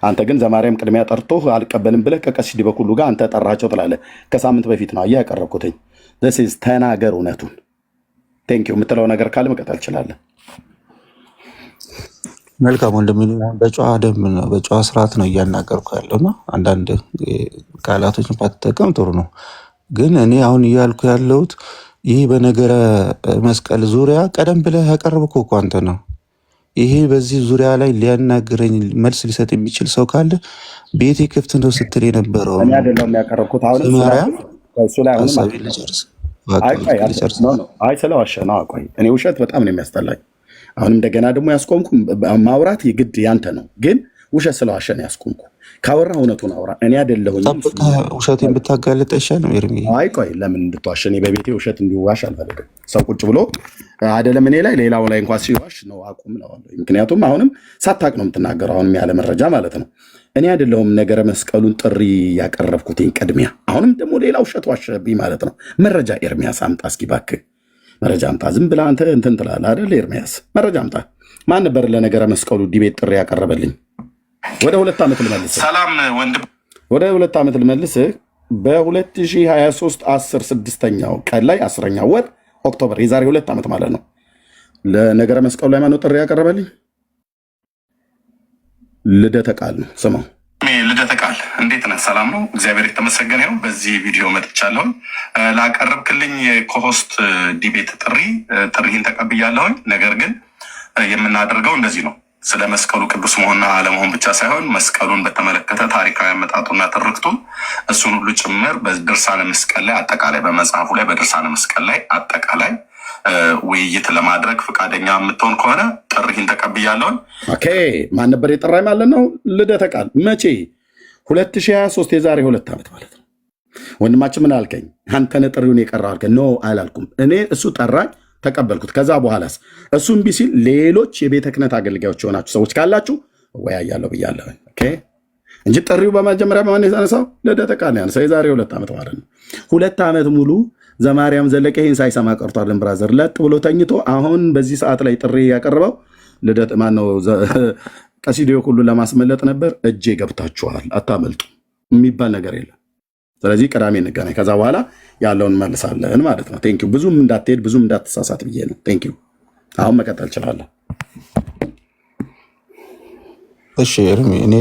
አንተ ግን ዘማርያም ቅድሚያ ጠርቶ አልቀበልም ብለህ ከቀሲዲ በኩሉ ጋር አንተ ጠራቸው ትላለህ። ከሳምንት በፊት ነው አየህ ያቀረብኩትኝ። ተናገር እውነቱን። ቴንኪው የምትለው ነገር ካለ መቀጠል ትችላለህ። መልካም ወንድም፣ በጨዋ ደንብ ነው በጨዋ ስርዓት ነው እያናገርኩ ያለውና አንዳንድ ቃላቶችን ባትጠቀም ጥሩ ነው። ግን እኔ አሁን እያልኩ ያለሁት ይህ በነገረ መስቀል ዙሪያ ቀደም ብለህ ያቀረብከው እኮ አንተ ነው። ይሄ በዚህ ዙሪያ ላይ ሊያናግረኝ መልስ ሊሰጥ የሚችል ሰው ካለ ቤቴ ክፍት ነው ስትል የነበረው እኔ አይደለም ያቀረብኩት። አሁን ማርያም እሱ ላይ አሁን ስለዋሸ ነው። ቆይ እኔ ውሸት በጣም ነው የሚያስጠላኝ። አሁን እንደገና ደግሞ ያስቆምኩ ማውራት የግድ ያንተ ነው፣ ግን ውሸት ስለዋሸ ነው ያስቆምኩ። ካወራ እውነቱን አውራ። እኔ አይደለሁኝ ውሸቴን ብታጋልጥ አይሻልም? ኤርሚ ቆይ ለምን እንድትዋሽ? እኔ በቤቴ ውሸት እንዲዋሽ አልፈልግም። ሰው ቁጭ ብሎ አይደለም እኔ ላይ ሌላው ላይ እንኳን ሲዋሽ ነው አቁም ነው። ምክንያቱም አሁንም ሳታቅ ነው የምትናገረው፣ አሁንም ያለ መረጃ ማለት ነው። እኔ አይደለሁም ነገረ መስቀሉን ጥሪ ያቀረብኩትኝ ቅድሚያ። አሁንም ደግሞ ሌላ ውሸት ዋሸብኝ ማለት ነው። መረጃ ኤርሚያስ አምጣ እስኪ እባክህ መረጃ አምጣ። ዝም ብለህ አንተ እንትን ትላለህ አይደል? ኤርሚያስ መረጃ አምጣ። ማን ነበር ለነገረ መስቀሉ ዲቤት ጥሪ ያቀረበልኝ? ወደ 2 ዓመት ልመልስህ። ሰላም ወንድም፣ ወደ 2 ዓመት ልመልስህ። በ2023 10/6ኛው ቀን ላይ 10ኛው ወር ኦክቶበር፣ የዛሬ 2 ዓመት ማለት ነው። ለነገረ መስቀሉ ላይ ማነው ጥሪ ያቀረበልኝ? ልደተ ቃል ነው ስማው። ልደተ ቃል እንዴት ነህ? ሰላም ነው፣ እግዚአብሔር የተመሰገነ ነው። በዚህ ቪዲዮ መጥቻለሁኝ። ላቀረብክልኝ የኮሆስት ዲቤት ጥሪህን ተቀብያለሁኝ። ነገር ግን የምናደርገው እንደዚህ ነው። ስለ መስቀሉ ቅዱስ መሆንና አለመሆን ብቻ ሳይሆን መስቀሉን በተመለከተ ታሪካዊ አመጣጡና ትርክቱን እሱን ሁሉ ጭምር በድርሳነ መስቀል ላይ አጠቃላይ በመጽሐፉ ላይ በድርሳነ መስቀል ላይ አጠቃላይ ውይይት ለማድረግ ፈቃደኛ የምትሆን ከሆነ ጥሪህን ተቀብያለሁን። ኦኬ። ማን ነበር የጠራኝ ማለት ነው? ልደተ ቃል። መቼ? 2023 የዛሬ 2 ዓመት ማለት ነው። ወንድማችን ምን አልከኝ? አንተነ ጥሪውን የቀረው አልከኝ። ኖ አላልኩም እኔ። እሱ ጠራኝ ተቀበልኩት። ከዛ በኋላስ እሱ እምቢ ሲል ሌሎች የቤተ ክህነት አገልጋዮች የሆናችሁ ሰዎች ካላችሁ እወያያለሁ ብያለሁ። ኦኬ እንጂ ጥሪው በመጀመሪያ በማን የተነሳው? ልደተ ቃል ያነሳው የዛሬ 2 ዓመት ማለት ነው። 2 ዓመት ሙሉ ዘማርያም ዘለቀ ይህን ሳይሰማ ቀርቷልን? ብራዘር ለጥ ብሎ ተኝቶ አሁን በዚህ ሰዓት ላይ ጥሪ ያቀረበው ልደት ማነው? ቀሲዲዮ ሁሉ ለማስመለጥ ነበር። እጄ ገብታችኋል፣ አታመልጡ የሚባል ነገር የለም። ስለዚህ ቅዳሜ እንገናኝ። ከዛ በኋላ ያለውን መልሳለን ማለት ነው። ቴንኪው። ብዙም እንዳትሄድ ብዙም እንዳትሳሳት ብዬ ነው። ቴንኪው። አሁን መቀጠል እችላለሁ። እሺ ኤርሚ፣ እኔ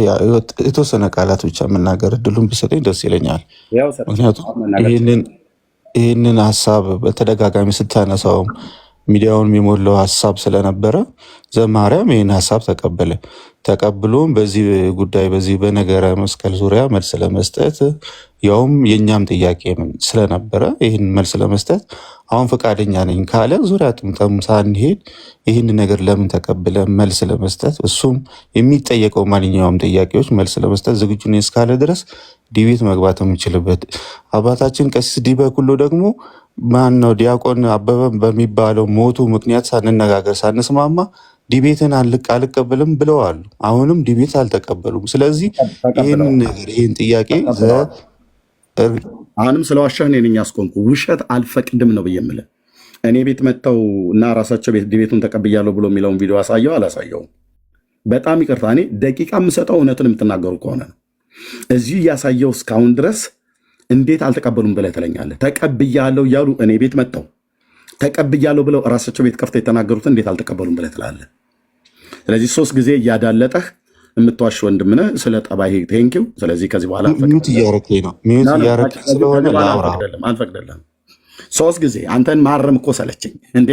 የተወሰነ ቃላት ብቻ የምናገር እድሉን ቢሰጠኝ ደስ ይለኛል። ምክንያቱም ይህንን ሀሳብ በተደጋጋሚ ስታነሳውም ሚዲያውን የሚሞላው ሀሳብ ስለነበረ ዘማርያም ይህን ሀሳብ ተቀብሎም በዚህ ጉዳይ በዚህ በነገረ መስቀል ዙሪያ መልስ ለመስጠት ያውም የእኛም ጥያቄ ስለነበረ ይህን መልስ ለመስጠት አሁን ፈቃደኛ ነኝ ካለ ዙሪያ ጥምጥም ሳንሄድ ይህን ነገር ለምን ተቀብለ መልስ ለመስጠት እሱም የሚጠየቀው ማንኛውም ጥያቄዎች መልስ ለመስጠት ዝግጁ ነኝ እስካለ ድረስ ዲቤት መግባት የምችልበት አባታችን ቀሲስ ዲበኩሉ ደግሞ ማን ነው ዲያቆን አበበ በሚባለው ሞቱ ምክንያት ሳንነጋገር ሳንስማማ ዲቤትን አልቀበልም ብለዋል። አሁንም ዲቤት አልተቀበሉም። ስለዚህ ይህን ጥያቄ አሁንም ስለዋሻህ እኔ ነኝ ያስቆምኩ። ውሸት አልፈቅድም ነው ብዬ የምልህ። እኔ ቤት መጥተው እና ራሳቸው ቤት ዲቤቱን ተቀብያለሁ ብሎ የሚለውን ቪዲዮ አሳየው አላሳየውም? በጣም ይቅርታ። እኔ ደቂቃ የምሰጠው እውነትን የምትናገሩ ከሆነ ነው። እዚሁ እያሳየው እስካሁን ድረስ እንዴት አልተቀበሉም ብለህ ትለኛለህ? ተቀብያለሁ እያሉ እኔ ቤት መጥተው ተቀብያለሁ ብለው ራሳቸው ቤት ከፍተው የተናገሩትን እንዴት አልተቀበሉም ብለህ ትላለህ? ስለዚህ 3 ጊዜ እያዳለጠህ የምትዋሽ ወንድም ነህ። ስለ ጠባይ ቴንኪው። ስለዚህ ከዚህ በኋላ ሚዩት እያረከኝ ነው። ሚዩት እያረከኝ ስለሆነ አንፈቅድልህም። 3 ጊዜ አንተን ማረም እኮ ሰለቸኝ እንዴ!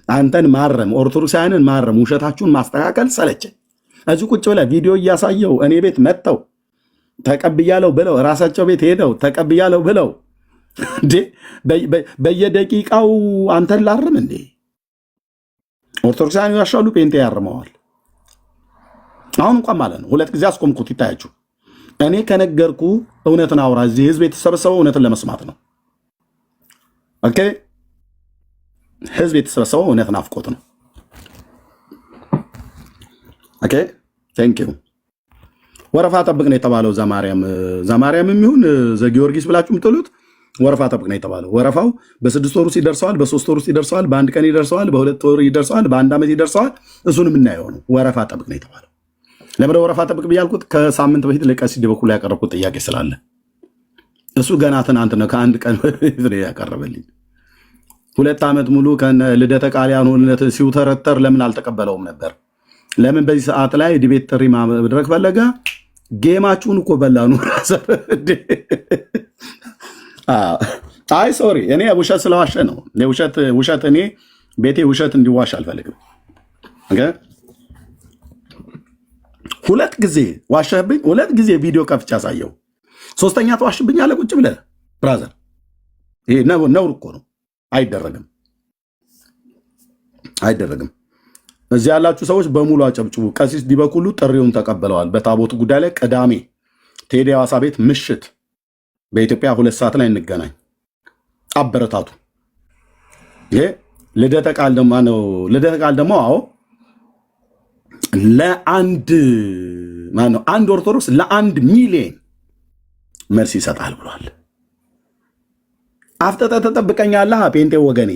አንተን ማረም፣ ኦርቶዶክሳውያንን ማረም፣ ውሸታችሁን ማስተካከል ሰለቸኝ። እዚህ ቁጭ ብለህ ቪዲዮ እያሳየው እኔ ቤት መጥተው ተቀብያለሁ ብለው ራሳቸው ቤት ሄደው ተቀብያለሁ ብለው እንዴ በየደቂቃው አንተን ላርም እንዴ? ኦርቶዶክሳውያን ያሻሉ፣ ጴንጤ ያርመዋል። አሁን እንኳን ማለት ነው 2 ጊዜ አስቆምኩት ይታያችሁ። እኔ ከነገርኩ እውነትን አውራ። እዚህ ህዝብ የተሰበሰበው እውነትን ለመስማት ነው። ኦኬ፣ ህዝብ የተሰበሰበው እውነትን አፍቆት ነው። ኦኬ ቴንክ ዩ። ወረፋ ጠብቅ ነው የተባለው። ዘማርያም የሚሆን ዘጊዮርጊስ ብላችሁ ምጥሉት ወረፋ ጠብቅ ነው የተባለው። ወረፋው በ6 ወር ውስጥ ይደርሰዋል፣ በ3 ወር ውስጥ ይደርሰዋል፣ በ1 ቀን ይደርሰዋል፣ በ2 ወር ይደርሰዋል፣ በ1 ዓመት ይደርሰዋል። እሱን የምናየው ነው። ወረፋ ጠብቅ ነው የተባለው። ለምን ወረፋ ጠብቅ ብያልኩት? ከሳምንት በፊት ለቀሲስ ዲበኩሉ ያቀረብኩት ጥያቄ ስላለ እሱ ገና ትናንት ነው ከ1 ቀን በፊት ነው ያቀረበልኝ። 2 ዓመት ሙሉ ከልደተ ቃልያን ሆነት ሲውተረተር ለምን አልተቀበለውም ነበር? ለምን በዚህ ሰዓት ላይ ዲቤት ጥሪ ማድረግ ፈለገ? ጌማችሁን እኮ በላኑ። አይ ሶሪ፣ እኔ ውሸት ስለዋሸ ነው። ውሸት እኔ ቤቴ ውሸት እንዲዋሽ አልፈልግም። ኦኬ 2 ጊዜ ዋሸህብኝ። 2 ጊዜ ቪዲዮ ከፍቼ አሳየው። 3ኛ ተዋሽብኛለህ ቁጭ ብለህ ብራዘር። ይሄ ነውር እኮ ነው። አይደረግም። እዚህ ያላችሁ ሰዎች በሙሉ አጨብጭቡ። ቀሲስ ዲበኩሉ ጥሪውን ተቀብለዋል። በታቦቱ ጉዳይ ላይ ቅዳሜ ቴዲ ሐዋሳ ቤት ምሽት በኢትዮጵያ 2 ሰዓት ላይ እንገናኝ። አበረታቱ። ይሄ ልደተ ቃል ደግሞ አዎ አንድ ኦርቶዶክስ ለ1 ሚሊዮን መልስ ይሰጣል ብሏል። አፍጠጠ ተጠብቀኛለህ ጴንጤ ወገኔ።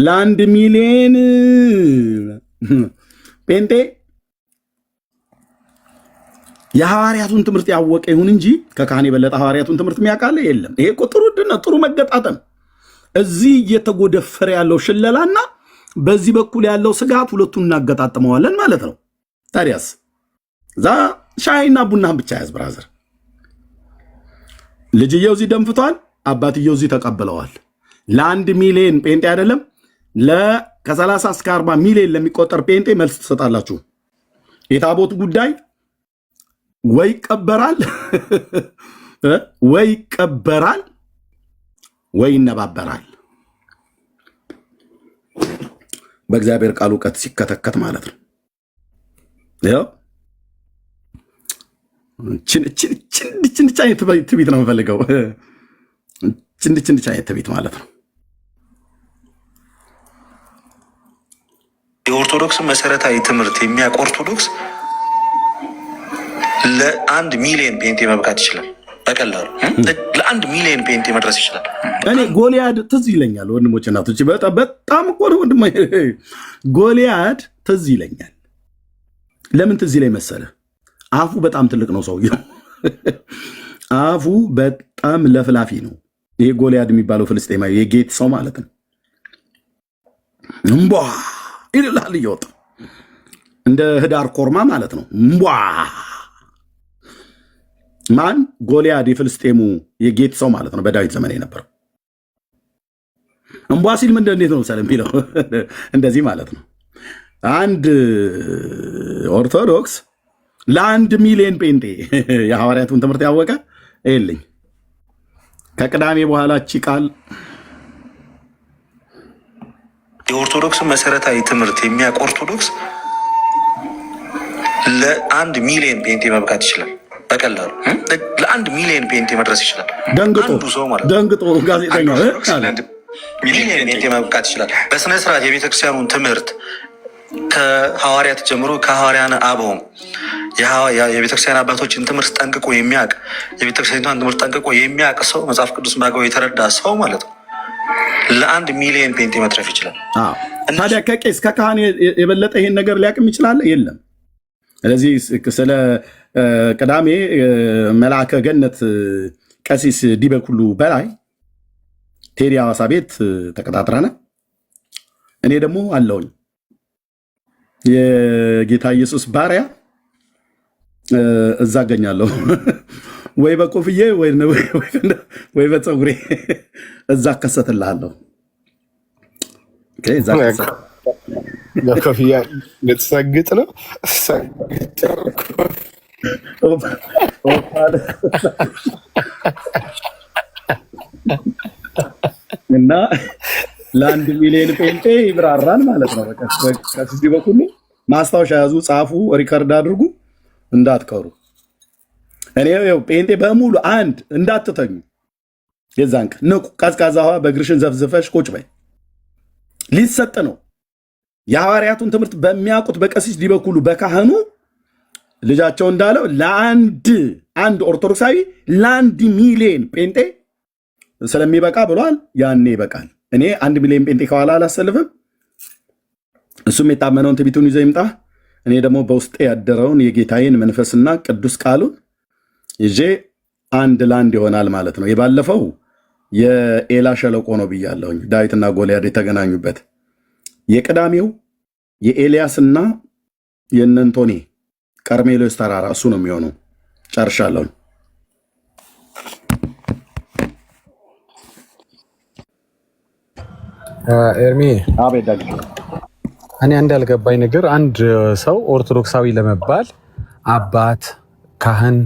ለ1 ሚሊዮን ጴንጤ የሐዋርያቱን ትምህርት ያወቀ ይሁን እንጂ ከካህን የበለጠ ሐዋርያቱን ትምህርት የሚያውቃለ የለም። ይሄ እኮ ጥሩ ድነት፣ ጥሩ መገጣጠም። እዚህ እየተጎደፈረ ያለው ሽለላና በዚህ በኩል ያለው ስጋት ሁለቱን እናገጣጥመዋለን ማለት ነው። ታዲያስ እዛ ሻይና ቡናህን ብቻ ያዝ ብራዘር። ልጅየው እዚህ ደንፍቷል፣ አባትየው እዚህ ተቀብለዋል። ለ1 ሚሊዮን ጴንጤ አይደለም ከ30 እስከ 40 ሚሊዮን ለሚቆጠር ጴንጤ መልስ ትሰጣላችሁ። የታቦቱ ጉዳይ ወይ ይቀበራል ወይ ይነባበራል። በእግዚአብሔር ቃል እውቀት ሲከተከት ማለት ነው። ያው ችንች አይነት ትቢት ነው የምፈልገው። ችንች አይነት ትቢት ማለት ነው። የኦርቶዶክስን መሰረታዊ ትምህርት የሚያውቅ ኦርቶዶክስ ለ1 ሚሊዮን ጴንጤ መብቃት ይችላል። በቀላሉ ለ1 ሚሊዮን ጴንጤ መድረስ ይችላል። እኔ ጎልያድ ትዝ ይለኛል ወንድሞች እናቶች፣ በጣም እኮ ነው ወንድሞ ጎልያድ ትዝ ይለኛል። ለምን ትዝ ይለኝ መሰለህ? አፉ በጣም ትልቅ ነው ሰውየው። አፉ በጣም ለፍላፊ ነው። ይሄ ጎልያድ የሚባለው ፍልስጤማዊ የጌት ሰው ማለት ነው። እምቧ ይልላል እየወጣ እንደ ህዳር ኮርማ ማለት ነው። እምቧ ማን? ጎልያድ የፍልስጤሙ የጌት ሰው ማለት ነው። በዳዊት ዘመን የነበረው እምቧ ሲል ምንድን እንዴት ነው ሰለም ቢለው እንደዚህ ማለት ነው። አንድ ኦርቶዶክስ ለ1 ሚሊዮን ጴንጤ የሐዋርያቱን ትምህርት ያወቀ የለኝ። ከቅዳሜ በኋላ እቺ ቃል የኦርቶዶክስን መሰረታዊ ትምህርት የሚያውቅ ኦርቶዶክስ ለ1 ሚሊዮን ጴንጤ መብቃት ይችላል። በቀላሉ ለ1 ሚሊዮን ጴንጤ መድረስ ይችላል። ደንግጦ ጋዜጠኛ ሚሊዮን ጴንጤ መብቃት ይችላል። በስነስርዓት የቤተክርስቲያኑን ትምህርት ከሐዋርያት ጀምሮ ከሐዋርያን አበውም የቤተክርስቲያን አባቶችን ትምህርት ጠንቅቆ የሚያውቅ የቤተክርስቲያኗን ትምህርት ጠንቅቆ የሚያውቅ ሰው መጽሐፍ ቅዱስ በአግባቡ የተረዳ ሰው ማለት ነው ለ1 ሚሊዮን ጴንጤ መትረፍ ይችላል። ታዲያ ከቄስ ከካህን የበለጠ ይሄን ነገር ሊያቅም ይችላል? የለም። ስለዚህ ስለ ቅዳሜ መልአከ ገነት ቀሲስ ዲበኩሉ በላይ ቴዲ ሐዋሳ ቤት ተቀጣጥረናል። እኔ ደግሞ አለውኝ የጌታ ኢየሱስ ባሪያ እዛ አገኛለሁ ወይ በኮፍዬ ወይ በፀጉሬ እዛ እከሰትልሃለሁ። በኮፍያ ልትሰግጥ ነው? እና ለአንድ ሚሊዮን ጴንጤ ይብራራል ማለት ነው። በቃ ከዚህ በኩል ማስታወሻ ያዙ፣ ጻፉ፣ ሪከርድ አድርጉ፣ እንዳትቀሩ። እኔ ጴንጤ በሙሉ አንድ እንዳትተኙ፣ የዛን ቀን ንቁ። ቀዝቃዛ ውሃ በእግርሽን ዘፍዝፈሽ ቁጭ በይ። ሊሰጥ ነው። የሐዋርያቱን ትምህርት በሚያውቁት በቀሲስ ዲበኩሉ በካህኑ ልጃቸው እንዳለው ለአንድ ኦርቶዶክሳዊ ለአንድ ሚሊዮን ጴንጤ ስለሚበቃ ብሏል። ያኔ ይበቃል። እኔ 1 ሚሊዮን ጴንጤ ከኋላ አላሰልፍም። እሱም የታመነውን ትቢቱን ይዞ ይምጣ። እኔ ደግሞ በውስጤ ያደረውን የጌታዬን መንፈስና ቅዱስ ቃሉን ይዤ አንድ ለአንድ ይሆናል ማለት ነው። የባለፈው የኤላ ሸለቆ ነው ብያለሁኝ፣ ዳዊትና ጎልያድ የተገናኙበት። የቅዳሜው የኤልያስና የእነንቶኔ ቀርሜሎስ ተራራ እሱ ነው የሚሆነው። ጨርሻለሁ። ኤርሚ አቤት ዳግ እኔ አንድ ያልገባኝ ነገር አንድ ሰው ኦርቶዶክሳዊ ለመባል አባት ካህን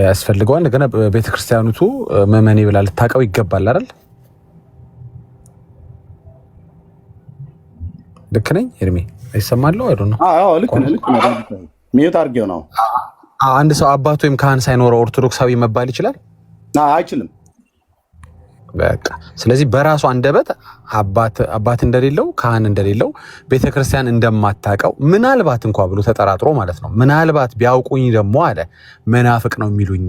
ያስፈልገዋል። እንደገና ቤተክርስቲያኑቱ መመኔ ብላ ልታውቀው ይገባል አይደል? ልክ ነኝ ኤርሚ? አይሰማለሁ አይደል ነው? አዎ ልክ ነው። ሚዩት አድርጌው ነው። አንድ ሰው አባት ወይም ካህን ሳይኖረው ኦርቶዶክሳዊ መባል ይችላል? አይችልም። በቃ ስለዚህ በራሱ አንደበት አባት እንደሌለው ካህን እንደሌለው ቤተክርስቲያን እንደማታውቀው ምናልባት እንኳ ብሎ ተጠራጥሮ ማለት ነው። ምናልባት ቢያውቁኝ ደግሞ አለ መናፍቅ ነው የሚሉኝ፣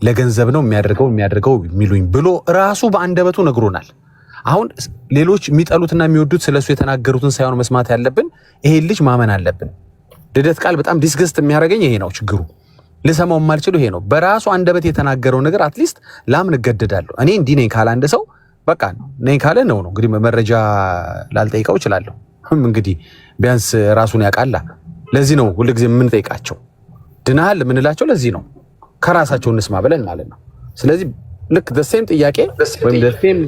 ለገንዘብ ነው የሚያደርገው የሚሉኝ ብሎ ራሱ በአንደበቱ ነግሮናል። አሁን ሌሎች የሚጠሉትና የሚወዱት ስለሱ የተናገሩትን ሳይሆን መስማት ያለብን ይሄን ልጅ ማመን አለብን። ልደት ቃል በጣም ዲስገስት የሚያደርገኝ ይሄ ነው ችግሩ። ልሰማው የማልችለው ይሄ ነው። በራሱ አንደበት የተናገረው ነገር አትሊስት ላምን እገደዳለሁ። እኔ እንዲህ ነኝ ካለ አንድ ሰው በቃ ነኝ ካለ ነው እንግዲህ መረጃ ላልጠይቀው እችላለሁ። እንግዲህ ቢያንስ ራሱን ያውቃላ። ለዚህ ነው ሁልጊዜ የምንጠይቃቸው ድናሃል የምንላቸው ለዚህ ነው። ከራሳቸው እንስማ ብለን ማለት ነው። ስለዚህ ልክ ደሴም ጥያቄ ወይም ደሴም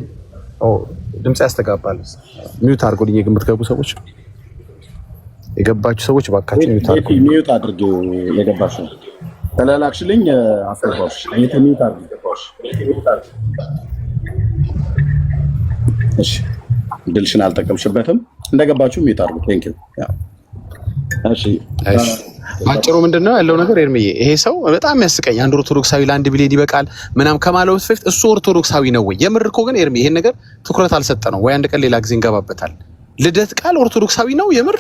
ድምፅ ያስተጋባል። ሚዩት አድርጎልኝ የምትገቡ ሰዎች የገባችሁ ሰዎች እባካችሁ ሚዩት አድርጉ። የገባችሁ ተላላክሽልኝ አስገባሽ ሚዩት አድርጉ። እሺ ድልሽን አልጠቀምሽበትም። እንደገባችሁ ሚዩት አድርጉ። ቴንክ ዩ። እሺ አጭሩ ምንድነው ያለው ነገር ኤርሚዬ፣ ይሄ ሰው በጣም ያስቀኝ። አንድ ኦርቶዶክሳዊ ለአንድ ሚሊዮን ይበቃል ምናም ከማለው በፊት እሱ ኦርቶዶክሳዊ ነው ወይ? የምር እኮ ግን ኤርሚ ይሄን ነገር ትኩረት አልሰጠነው ወይ? አንድ ቀን ሌላ ጊዜ እንገባበታል። ልደት ቃል ኦርቶዶክሳዊ ነው የምር?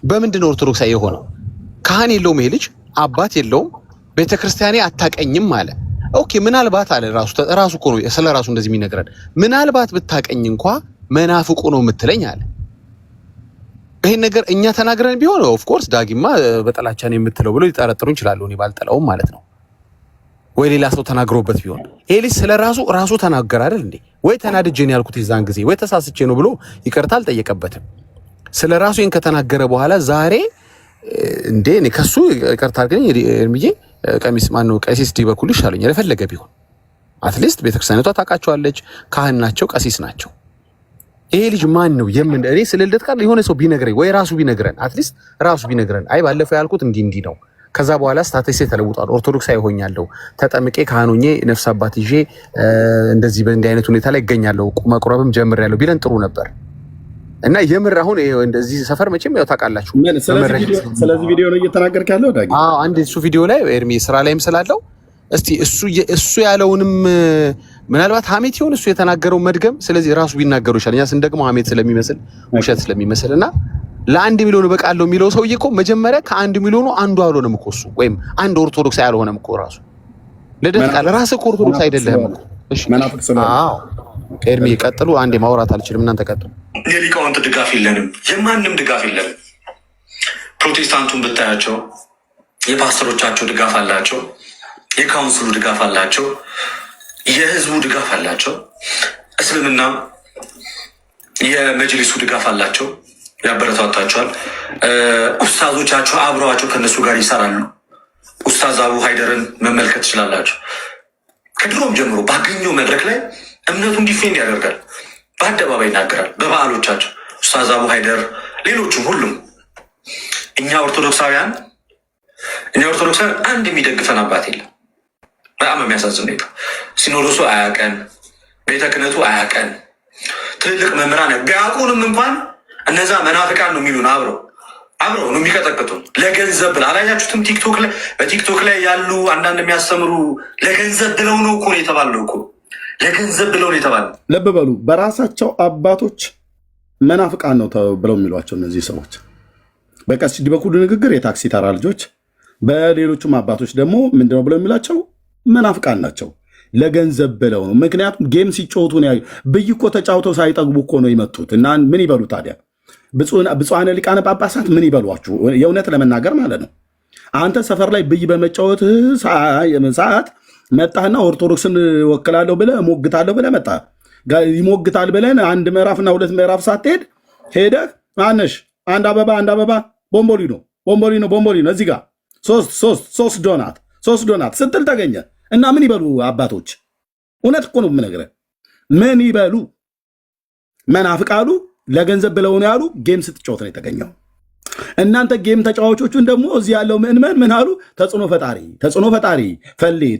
በምንድን ነው ኦርቶዶክሳዊ የሆነው? ካህን የለውም ይሄ ልጅ፣ አባት የለውም፣ ቤተክርስቲያኔ አታቀኝም አለ። ኦኬ ምናልባት አለ ራሱ እኮ ነው ስለ ራሱ እንደዚህ የሚነግረን። ምናልባት ብታቀኝ እንኳ መናፍቁ ነው የምትለኝ አለ። ይሄን ነገር እኛ ተናግረን ቢሆን ኦፍ ኮርስ ዳጊማ በጠላቻ ነው የምትለው ብሎ ሊጠረጥሩ ይችላሉ። እኔ ባልጠላውም ማለት ነው። ወይ ሌላ ሰው ተናግሮበት ቢሆን ይሄ ልጅ ስለ ራሱ ተናገረ አይደል እንዴ? ወይ ተናድጄ ነው ያልኩት የዛን ጊዜ ወይ ተሳስቼ ነው ብሎ ይቅርታ አልጠየቀበትም። ስለ ራሱ ይሄን ከተናገረ በኋላ ዛሬ እንዴ እኔ ከሱ ይቅርታ አድርገኝ እርምዬ ቀሚስ ማነው ቀሲስ ዲበኩሉ ይሻለኛል የፈለገ ቢሆን አትሊስት ቤተክርስቲያኗ ታውቃቸዋለች፣ ካህን ናቸው፣ ቀሲስ ናቸው። ይሄ ልጅ ማን ነው? እኔ ስለ ልደት ቃል የሆነ ሰው ቢነግረኝ ወይ ራሱ ቢነግረን አትሊስት ራሱ ቢነግረን፣ አይ ባለፈው ያልኩት እንዲህ ነው፣ ከዛ በኋላ ስታተሴ ተለውጧል፣ ኦርቶዶክሳዊ ሆኛለሁ፣ ተጠምቄ ካህኖኜ ነፍስ አባት ይዤ እንደዚህ በእንዲህ አይነት ሁኔታ ላይ እገኛለሁ፣ መቁረብም ጀምሬያለሁ ቢለን ጥሩ ነበር። እና የምር አሁን እንደዚህ ሰፈር መቼም ያው ታውቃላችሁ። ስለዚህ ቪዲዮ ነው እየተናገርክ ያለው ዳጊ? አዎ አንድ እሱ ቪዲዮ ላይ ኤርሚ ስራ ላይም ስላለው እስቲ እሱ ያለውንም ምናልባት ሀሜት ይሁን እሱ የተናገረው መድገም። ስለዚህ ራሱ ቢናገሩ ይሻል። እኛ ስንደግመው ሀሜት ስለሚመስል ውሸት ስለሚመስል እና ለአንድ ሚሊዮን በቃለው የሚለው ሰውዬ እኮ መጀመሪያ ከአንድ ሚሊዮኑ አንዱ አልሆነም እኮ እሱ፣ ወይም አንድ ኦርቶዶክስ አልሆነም እኮ ራሱ። ልደት ቃል ራስህ እኮ ኦርቶዶክስ አይደለህም እኮ። እሺ አዎ ኤርሚ ቀጥሉ። አንዴ ማውራት አልችልም፣ እናንተ ቀጥሉ። የሊቃውንት ድጋፍ የለንም፣ የማንም ድጋፍ የለንም። ፕሮቴስታንቱን ብታያቸው የፓስተሮቻቸው ድጋፍ አላቸው፣ የካውንስሉ ድጋፍ አላቸው፣ የህዝቡ ድጋፍ አላቸው። እስልምና የመጅሊሱ ድጋፍ አላቸው፣ ያበረታታቸዋል። ኡስታዞቻቸው አብረዋቸው ከነሱ ጋር ይሰራሉ። ኡስታዝ አቡ ሀይደርን መመልከት ትችላላቸው። ከድሮም ጀምሮ ባገኘው መድረክ ላይ እምነቱን ዲፌንድ ያደርጋል፣ በአደባባይ ይናገራል። በበዓሎቻቸው ኡስታዝ አቡ ሀይደር፣ ሌሎቹም ሁሉም። እኛ ኦርቶዶክሳውያን አንድ የሚደግፈን አባት የለም። በጣም የሚያሳዝን ሁኔታ ሲኖዶሱ አያቀን፣ ቤተ ክህነቱ አያቀን ትልልቅ መምህራን ቢያውቁንም እንኳን እነዛ መናፍቃን ነው የሚሉን አብረው ነው የሚቀጠቅጡን ለገንዘብ ብለው አላያችሁትም? በቲክቶክ ላይ ያሉ አንዳንድ የሚያስተምሩ ለገንዘብ ብለው ነው እኮ የተባለው እኮ ለገንዘብ ብለው ነው የተባለው። ልብ በሉ፣ በራሳቸው አባቶች መናፍቃን ነው ብለው የሚሏቸው እነዚህ ሰዎች በቀሲስ ዲበኩሉ ንግግር የታክሲ ተራ ልጆች፣ በሌሎቹም አባቶች ደግሞ ምንድነው ብለው የሚላቸው መናፍቃን ናቸው። ለገንዘብ ብለው ነው። ምክንያቱም ጌም ሲጫወቱ ነው። ብይ እኮ ተጫውተው ሳይጠግቡ እኮ ነው የመጡት። እና ምን ይበሉ ታዲያ? ብፁዓነ ሊቃነ ጳጳሳት ምን ይበሏችሁ? የእውነት ለመናገር ማለት ነው። አንተ ሰፈር ላይ ብይ በመጫወት ሰዓት መጣህና ኦርቶዶክስን ወክላለሁ ብለህ እሞግታለሁ ብለህ መጣ። ይሞግታል ብለን አንድ ምዕራፍና ሁለት ምዕራፍ ሳትሄድ ሄደህ ማነሽ አንድ አበባ ቦምቦሊኖ እዚህ ጋር ሶስት ዶናት ስትል ተገኘ እና ምን ይበሉ አባቶች? እውነት እኮ ነው የምነግርህ። ምን ይበሉ? መናፍቃሉ ለገንዘብ ብለው ነው ያሉ። ጌም ስትጫወት ነው የተገኘው። እናንተ ጌም ተጫዋቾቹን ደግሞ እዚህ ያለው ምዕመን ምን አሉ? ተጽዕኖ ፈጣሪ ፈልዬ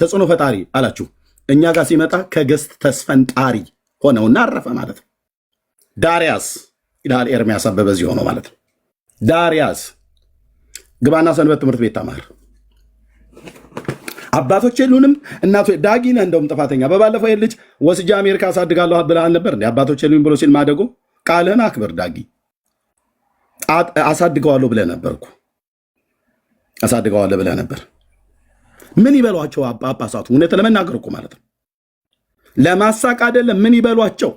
ተጽዕኖ ፈጣሪ አላችሁ። እኛ ጋር ሲመጣ ከገስት ተስፈንጣሪ ሆነውና አረፈ ማለት ነው። ዳሪያስ ይላል ኤርሚያስ አበበ እዚህ ሆነው ማለት ነው። ዳሪያስ ግባና ሰንበት ትምህርት ቤት ተማር። አባቶች የሉንም። እናቶች ዳጊ ነህ እንደውም ጥፋተኛ። በባለፈው ልጅ ወስጄ አሜሪካ አሳድጋለሁ ብለሃል ነበር እንዴ? አባቶች የሉኝ ብሎ ሲል ማደጎ ቃልህን አክብር ዳጊ። አሳድገዋለሁ ብለህ ነበርኩ። አሳድገዋለሁ ብለህ ነበር። ምን ይበሏቸው ጳጳሳቱ? እውነት ለመናገር እኮ ማለት ነው ለማሳቅ አይደለም። ምን ይበሏቸው?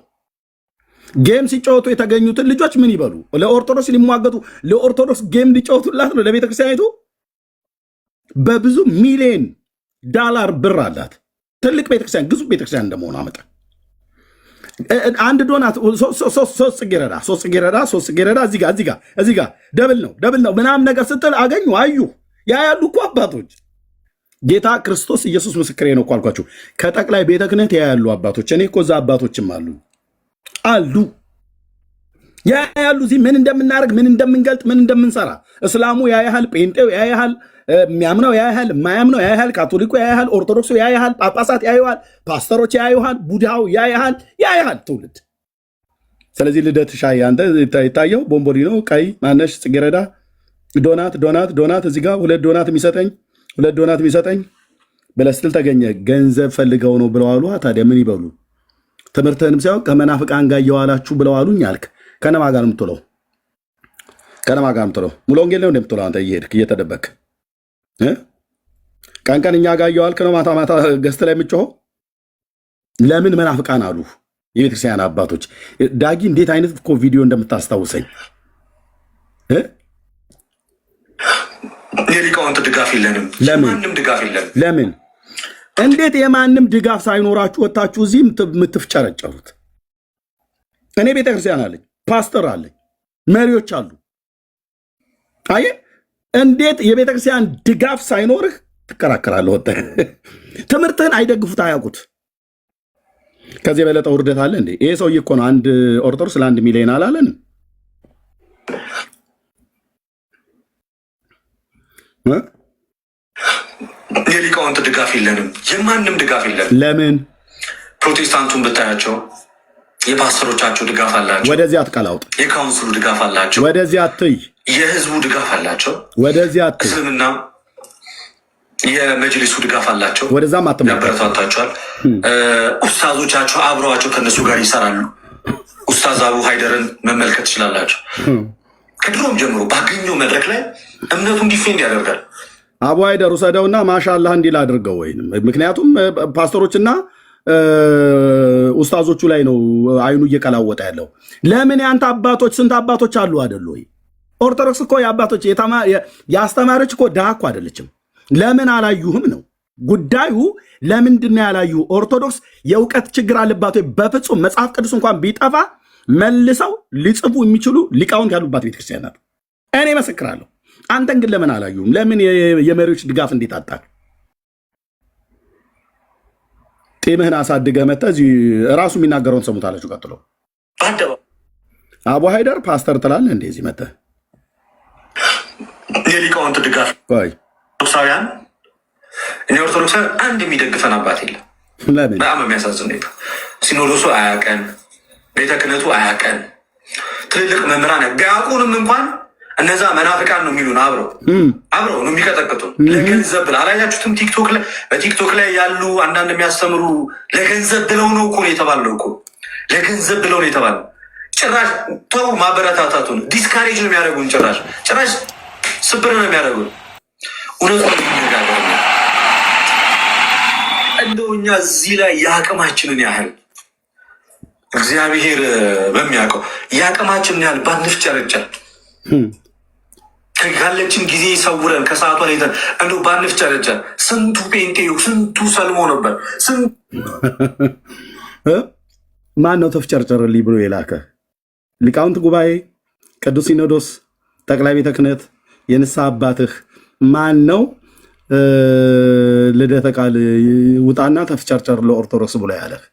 ጌም ሲጫወቱ የተገኙትን ልጆች ምን ይበሉ? ለኦርቶዶክስ ሊሟገቱ ለኦርቶዶክስ ጌም ሊጫወቱላት ነው ለቤተክርስቲያኒቱ በብዙ ሚሊዮን ዳላር ብር አላት። ትልቅ ቤተክርስቲያን፣ ግዙፍ ቤተክርስቲያን እንደመሆኑ አመጣ አንድ ዶናት ሶስት ጽጌረዳ እዚህ ጋር ደብል ነው ምናምን ነገር ስትል አገኙ አዩ። ያ ያሉ እኮ አባቶች ጌታ ክርስቶስ ኢየሱስ ምስክሬ ነው እኮ አልኳችሁ። ከጠቅላይ ቤተ ክህነት ያ ያሉ አባቶች እኔ እኮ እዛ አባቶችም አሉ ያ ያሉ እዚህ ምን እንደምናደርግ ምን እንደምንገልጥ ምን እንደምንሰራ እስላሙ ያ ያህል፣ ጴንጤው ያ ያህል፣ የሚያምነው ያ ያህል፣ የማያምነው ያ ያህል፣ ካቶሊኩ ያ ያህል፣ ኦርቶዶክሱ ያ ያህል፣ ጳጳሳት ያ ያህል፣ ፓስተሮች ያ ያህል፣ ቡድሃው ያ ያህል ትውልድ። ስለዚህ ልደት ሻይ አንተ ይታየው ቦምቦሊኖ ቀይ ማነሽ ጽጌረዳ ዶናት እዚህ ጋር ሁለት ዶናት የሚሰጠኝ ብለህ ስትል ተገኘ። ገንዘብ ፈልገው ነው ብለዋሉ። ታዲያ ምን ይበሉ? ትምህርትህንም ሳይሆን ከመናፍቃን ጋር እየዋላችሁ ብለዋሉኝ አልክ። ከነማ ጋር የምትውለው ሙሉ ወንጌል ነው እንደምትውለው አንተ እየሄድክ እየተደበክ ቀን እኛ ጋር እየዋልክ ነው ማታ ማታ ገዝት ላይ የምጮኸው። ለምን መናፍቃን አሉ የቤተክርስቲያን አባቶች። ዳጊ እንዴት አይነት እኮ ቪዲዮ እንደምታስታውሰኝ የሊቃውንት ድጋፍ የለንም። ማንም ድጋፍ የለም። ለምን እንዴት የማንም ድጋፍ ሳይኖራችሁ ወታችሁ እዚህ የምትፍጨረጨሩት? እኔ ቤተክርስቲያን አለኝ፣ ፓስተር አለኝ፣ መሪዎች አሉ። አየህ እንዴት የቤተክርስቲያን ድጋፍ ሳይኖርህ ትከራከራለህ? ወጣ ትምህርትህን አይደግፉት፣ አያውቁት። ከዚህ የበለጠ ውርደት አለ እንዴ? ይሄ ሰውዬ እኮ ነው አንድ ኦርቶዶክስ ለ1 ሚሊዮን አላለንም። የሊቃውንት ድጋፍ የለንም። የማንም ድጋፍ የለንም። ለምን ፕሮቴስታንቱን ብታያቸው የፓስተሮቻቸው ድጋፍ አላቸው። ወደዚህ አትቀላውጥ። የካውንስሉ ድጋፍ አላቸው። ወደዚህ አትይ። የህዝቡ ድጋፍ አላቸው። ወደዚህ አትይ። እስልምና የመጅሊሱ ድጋፍ አላቸው። ወደዛም ያበረታታቸዋል። ኡስታዞቻቸው አብረዋቸው ከነሱ ጋር ይሰራሉ። ኡስታዝ አቡ ሃይደርን መመልከት ትችላላቸው። ከድሮም ጀምሮ ባገኘው መድረክ ላይ እምነቱን ዲፌንድ ያደርጋል። አቡ ሃይደር ውሰደውና ማሻአላህ እንዲል አድርገው። ወይም ምክንያቱም ፓስተሮችና ኡስታዞቹ ላይ ነው አይኑ እየቀላወጠ ያለው። ለምን ያንተ አባቶች ስንት አባቶች አሉ አይደል ወይ? ኦርቶዶክስ እኮ የአባቶች የአስተማሪዎች እኮ ድሃ እኮ አይደለችም። ለምን አላዩህም ነው ጉዳዩ። ለምንድን ነው ያላዩ? ኦርቶዶክስ የእውቀት ችግር አለባት ወይ? በፍጹም መጽሐፍ ቅዱስ እንኳን ቢጠፋ መልሰው ሊጽፉ የሚችሉ ሊቃውንት ያሉባት ቤተክርስቲያን ናት። እኔ መሰክራለሁ። አንተን ግን ለምን አላዩም? ለምን የመሪዎች ድጋፍ እንዴት አጣል? ጤምህን አሳድገህ መተህ እዚህ ራሱ የሚናገረውን ሰሙታላችሁ። ቀጥሎ አቡ ሃይደር ፓስተር ትላለህ እንደዚህ መተህ የሊቃውንት ድጋፍ ኦርቶዶክሳውያን እኔ ኦርቶዶክሳውያን አንድ የሚደግፈን አባት የለም። በጣም የሚያሳዝን ሁኔታ ሲኖዶሱ አያቀን፣ ቤተ ክህነቱ አያቀን፣ ትልልቅ መምህራን ቢያውቁንም እንኳን እነዛ መናፍቃን ነው የሚሉን። አብረው ነው የሚቀጠቅጡን ለገንዘብ ብለው። አላያችሁትም? በቲክቶክ ላይ ያሉ አንዳንድ የሚያስተምሩ ለገንዘብ ብለው ነው እኮ የተባለው እኮ ለገንዘብ ብለው ነው የተባለው። ጭራሽ ተው ማበረታታቱን፣ ዲስካሬጅ ነው የሚያደርጉን። ጭራሽ ስብር ነው የሚያደርጉን። እውነቱ የሚነጋገር እንደው እኛ እዚህ ላይ የአቅማችንን ያህል እግዚአብሔር በሚያውቀው የአቅማችንን ያህል ባንፍጨረጨር ካለችን ጊዜ ይሰውረን። ከሰዓቷ ላይ እንደው ባንፍጨረጨር። ስንቱ ጴንጤው ስንቱ ሰልሞ ነበር። ማን ነው ተፍጨርጨርልኝ ብሎ የላከ? ሊቃውንት ጉባኤ፣ ቅዱስ ሲኖዶስ፣ ጠቅላይ ቤተ ክህነት፣ የንስሐ አባትህ ማን ነው? ልደተ ቃል ውጣና ተፍጨርጨር ለኦርቶዶክስ ብሎ ያለህ?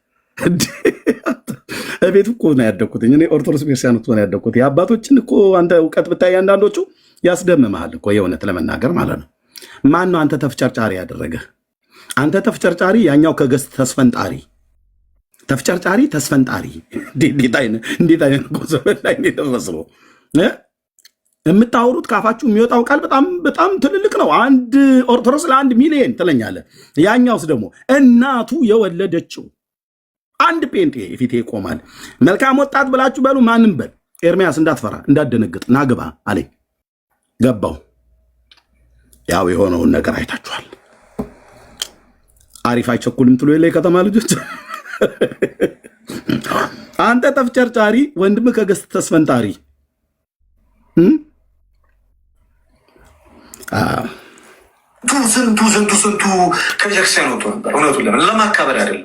ቤት እኮ ነው ያደግኩት እኔ ኦርቶዶክስ ቤተክርስቲያን ነው ያደግኩት። የአባቶችን እኮ አንተ እውቀት ብታይ አንዳንዶቹ ያስደምምሃል እኮ የእውነት ለመናገር ማለት ነው። ማን ነው አንተ ተፍጨርጫሪ ያደረገህ? አንተ ተፍጨርጫሪ፣ ያኛው ከገስት ተስፈንጣሪ። ተፍጨርጫሪ ተስፈንጣሪ። እንዴት አይነት ዘመን ላይ ተመስሎ የምታወሩት ካፋችሁ የሚወጣው ቃል በጣም ትልልቅ ነው። አንድ ኦርቶዶክስ ለ1 ሚሊዮን ትለኛለህ። ያኛውስ ደግሞ እናቱ የወለደችው አንድ ጴንጤ ፊቴ ይቆማል። መልካም ወጣት ብላችሁ በሉ፣ ማንም በል። ኤርሚያስ እንዳትፈራ እንዳትደነግጥ ናግባ አለኝ። ገባው። ያው የሆነውን ነገር አይታችኋል። አሪፍ አይቸኩልም ትሎ የለ የከተማ ልጆች። አንተ ተፍጨርጫሪ፣ ወንድም ከገስት ተስፈንጣሪ። ስንቱ ከቤተክርስቲያን ወጥቶ ነበር። እውነቱን ለማካበር አይደለም።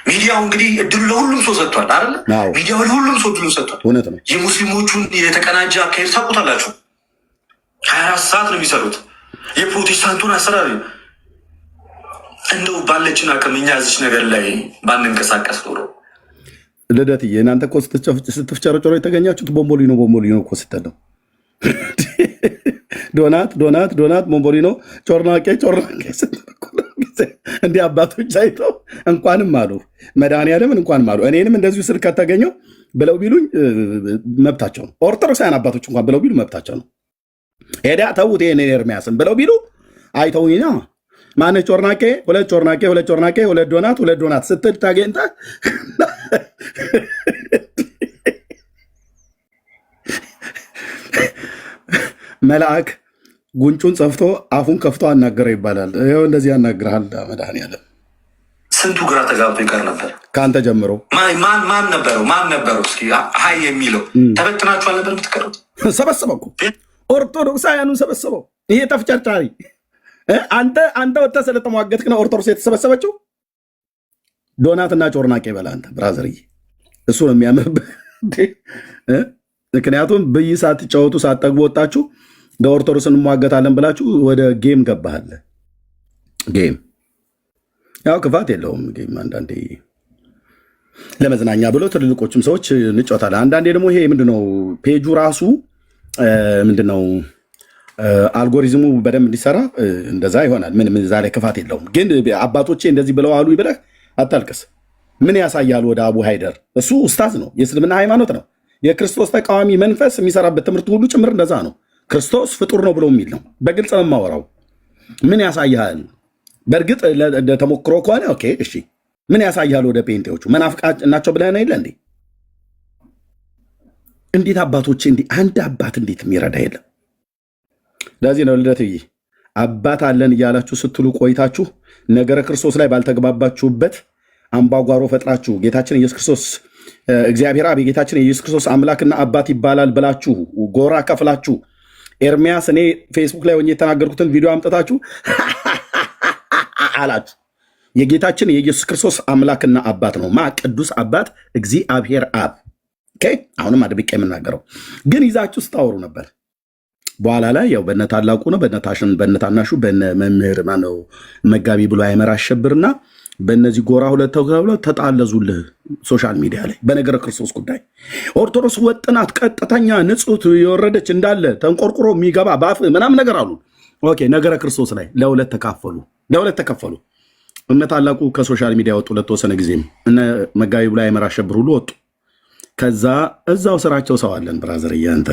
ሚዲያው እንግዲህ እድሉ ለሁሉም ሰው ሰጥቷል አይደለ? ሚዲያው ለሁሉም ሰው እድሉ ሰጥቷል። እውነት ነው። የሙስሊሞቹን የተቀናጀ አካሄድ ታውቁታላችሁ። 24 ሰዓት ነው የሚሰሩት። የፕሮቴስታንቱን አሰራር እንደው ባለችን አቅም እኛ እዚች ነገር ላይ ባንንቀሳቀስ ኖሮ። ልደትዬ እናንተ እኮ ስትፍጨረጨሮ የተገኛችሁት ቦምቦሊኖ እኮ ስትል ነው። ዶናት ቦምቦሊኖ ጮርናቄ እንዲህ አባቶች አይተው እንኳንም አሉ መድኃኒዓለምን እንኳንም አሉ። እኔንም እንደዚሁ ስል ከተገኘው ብለው ቢሉኝ መብታቸው ነው። ኦርቶዶክሳውያን አባቶች እንኳን ብለው ቢሉ መብታቸው ነው። ሄዳ ተውት ይሄን ኤርሚያስን ብለው ቢሉ አይተውኝና ማነች ጮርናቄ፣ ሁለት ጮርናቄ፣ ሁለት ዶናት ስትል ታገኝታ መልአክ ጉንጩን ጸፍቶ አፉን ከፍቶ አናገረ ይባላል። ይኸው እንደዚህ ያናግርሃል መድኃኒዓለም። ስንቱ ግራ ተጋብቶ ይቀር ነበር ከአንተ ጀምሮ። ማን ነበረው? እስኪ ሀይ የሚለው ተበትናችሁ አልነበር የምትቀሩት? ሰበሰበው እኮ ኦርቶዶክሳውያኑን ሰበሰበው። ይሄ ተፍጨርጫሪ አንተ ወጥተህ ስለተሟገትክ ነው ኦርቶዶክስ የተሰበሰበችው። ዶናትና ጮርናቄ በላ አንተ ብራዘርዬ፣ እሱ ነው የሚያምርብህ። ምክንያቱም ብይ ሳትጫወቱ ሳትጠግቡ ወጣችሁ ለኦርቶዶክስን እንሟገታለን ብላችሁ ወደ ጌም ገባሃል። ጌም ያው ክፋት የለውም። ጌም አንዳንዴ ለመዝናኛ ብሎ ትልልቆችም ሰዎች እንጫወታለን። አንዳንዴ ደግሞ ይሄ ምንድነው ፔጁ ራሱ ምንድነው አልጎሪዝሙ በደንብ እንዲሰራ እንደዛ ይሆናል። ምንም እዛ ላይ ክፋት የለውም። ግን አባቶቼ እንደዚህ ብለው አሉ ይብለህ አታልቅስ። ምን ያሳያል? ወደ አቡ ሃይደር እሱ ኡስታዝ ነው፣ የእስልምና ሃይማኖት ነው። የክርስቶስ ተቃዋሚ መንፈስ የሚሰራበት ትምህርት ሁሉ ጭምር እንደዛ ነው። ክርስቶስ ፍጡር ነው ብሎ የሚል ነው። በግልጽ ነው የማወራው። ምን ያሳያል? በእርግጥ ለተሞክሮ ከሆነ ኦኬ እሺ፣ ምን ያሳያል? ወደ ጴንጤዎቹ መናፍቃን ናቸው ብለህ የለ እንዴ? እንዴት አባቶቼ እንዲህ አንድ አባት እንዴት የሚረዳ የለም። ለዚህ ነው ልደትዬ አባት አለን እያላችሁ ስትሉ ቆይታችሁ ነገረ ክርስቶስ ላይ ባልተግባባችሁበት አምባጓሮ ፈጥራችሁ ጌታችን ኢየሱስ ክርስቶስ እግዚአብሔር አብ የጌታችን የኢየሱስ ክርስቶስ አምላክና አባት ይባላል ብላችሁ ጎራ ከፍላችሁ ኤርሚያስ እኔ ፌስቡክ ላይ ሆኜ የተናገርኩትን ቪዲዮ አምጥታችሁ አላችሁ። የጌታችን የኢየሱስ ክርስቶስ አምላክና አባት ነው ማ ቅዱስ አባት እግዚአብሔር አብ። አሁንም አድብቄ የምናገረው ግን ይዛችሁ ስታወሩ ነበር። በኋላ ላይ ያው በነ ታላቁ ነው በነ ታናሹ በነ መምህር ማነው መጋቢ ብሎ አይመራ አሸብርና በእነዚህ ጎራ ሁለት ተብለው ተጣለዙልህ ሶሻል ሚዲያ ላይ በነገረ ክርስቶስ ጉዳይ። ኦርቶዶክስ ወጥናት ቀጥተኛ ንጹት የወረደች እንዳለ ተንቆርቁሮ የሚገባ ባፍ ምናምን ነገር አሉ። ኦኬ ነገረ ክርስቶስ ላይ ለሁለት ተከፈሉ። እነ ታላቁ ከሶሻል ሚዲያ ወጡ። ለተወሰነ ጊዜም እነ መጋቢ ብላ የመራ አሸብር ሁሉ ወጡ። ከዛ እዛው ስራቸው ሰው አለን ብራዘር እያንተ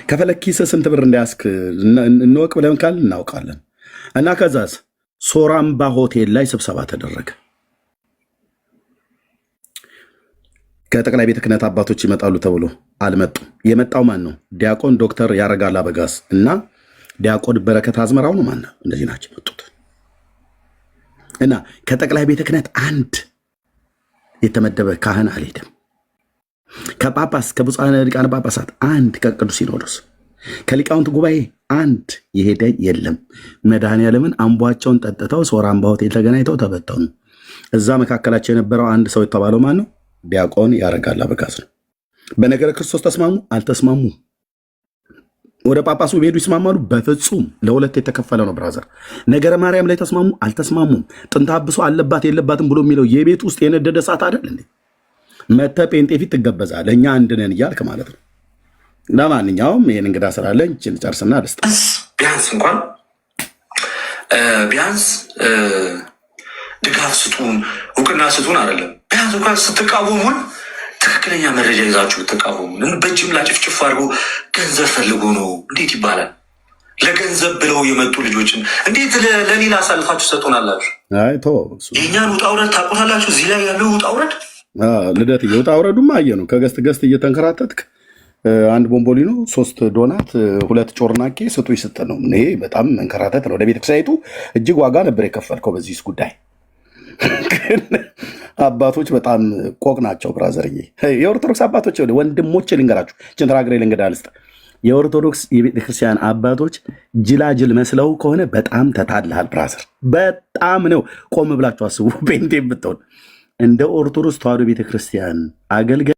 ከፈለክ ኪስህ ስንት ብር እንዳያስክ እንወቅ ብለን ካል እናውቃለን። እና ከዛስ ሶራምባ ሆቴል ላይ ስብሰባ ተደረገ። ከጠቅላይ ቤተ ክህነት አባቶች ይመጣሉ ተብሎ አልመጡም። የመጣው ማን ነው? ዲያቆን ዶክተር ያረጋል አበጋዝ እና ዲያቆን በረከት አዝመራው ነው። ማን ነው? እንደዚህ ናቸው የመጡት። እና ከጠቅላይ ቤተ ክህነት አንድ የተመደበ ካህን አልሄደም። ከጳጳስ ከብፁዓን ሊቃነ ጳጳሳት አንድ፣ ከቅዱስ ሲኖዶስ ከሊቃውንት ጉባኤ አንድ የሄደ የለም። መድኃኔዓለምን አምቧቸውን ጠጥተው ሶራምባ ሆቴል ተገናኝተው ተበተኑ። እዛ መካከላቸው የነበረው አንድ ሰው የተባለው ማን ነው? ዲያቆን ያረጋል አበጋዝ ነው። በነገረ ክርስቶስ ተስማሙ? አልተስማሙም። ወደ ጳጳሱ ቢሄዱ ይስማማሉ? በፍጹም። ለሁለት የተከፈለ ነው ብራዘር። ነገረ ማርያም ላይ ተስማሙ? አልተስማሙም። ጥንተ አብሶ አለባት የለባትም ብሎ የሚለው የቤት ውስጥ የነደደ እሳት አይደል እንዴ? መተህ ጴንጤ ፊት ትገበዛለህ። እኛ አንድ ነን እያልክ ማለት ነው። ለማንኛውም ይህን እንግዳ ስላለኝ ይህችን ጨርስና ልስጥ። ቢያንስ እንኳን ቢያንስ ድጋፍ ስጡን፣ እውቅና ስጡን አይደለም። ቢያንስ እንኳን ስትቃወሙን ትክክለኛ መረጃ ይዛችሁ ብትቃወሙን። በጅምላ ጭፍጭፍ አድርጎ ገንዘብ ፈልጎ ነው እንዴት ይባላል? ለገንዘብ ብለው የመጡ ልጆችን እንዴት ለሌላ አሳልፋችሁ ሰጡናላችሁ? የእኛን ውጣ ውረድ ታውቁታላችሁ። እዚህ ላይ ያለው ውጣ ውረድ ልደት ውጣ ውረዱማ አየ ነው። ከገስት ገስት እየተንከራተትክ አንድ ቦምቦሊኖ 3 ዶናት 2 ጮርናቄ ስጡ ይስጥ ነው። ይሄ በጣም መንከራተት ነው። ለቤተክርስቲያኒቱ እጅግ ዋጋ ነበር የከፈልከው በዚህ ጉዳይ። ግን አባቶች በጣም ቆቅ ናቸው ብራዘርዬ። የኦርቶዶክስ አባቶች ወንድሞች ልንገራችሁ፣ ችንትራግሬ ልንገዳ ልስጥ። የኦርቶዶክስ የቤተክርስቲያን አባቶች ጅላጅል መስለው ከሆነ በጣም ተታልሃል ብራዘር። በጣም ነው። ቆም ብላችሁ አስቡ። ጴንጤ ብትሆን እንደ ኦርቶዶክስ ተዋሕዶ ቤተክርስቲያን አገልጋይ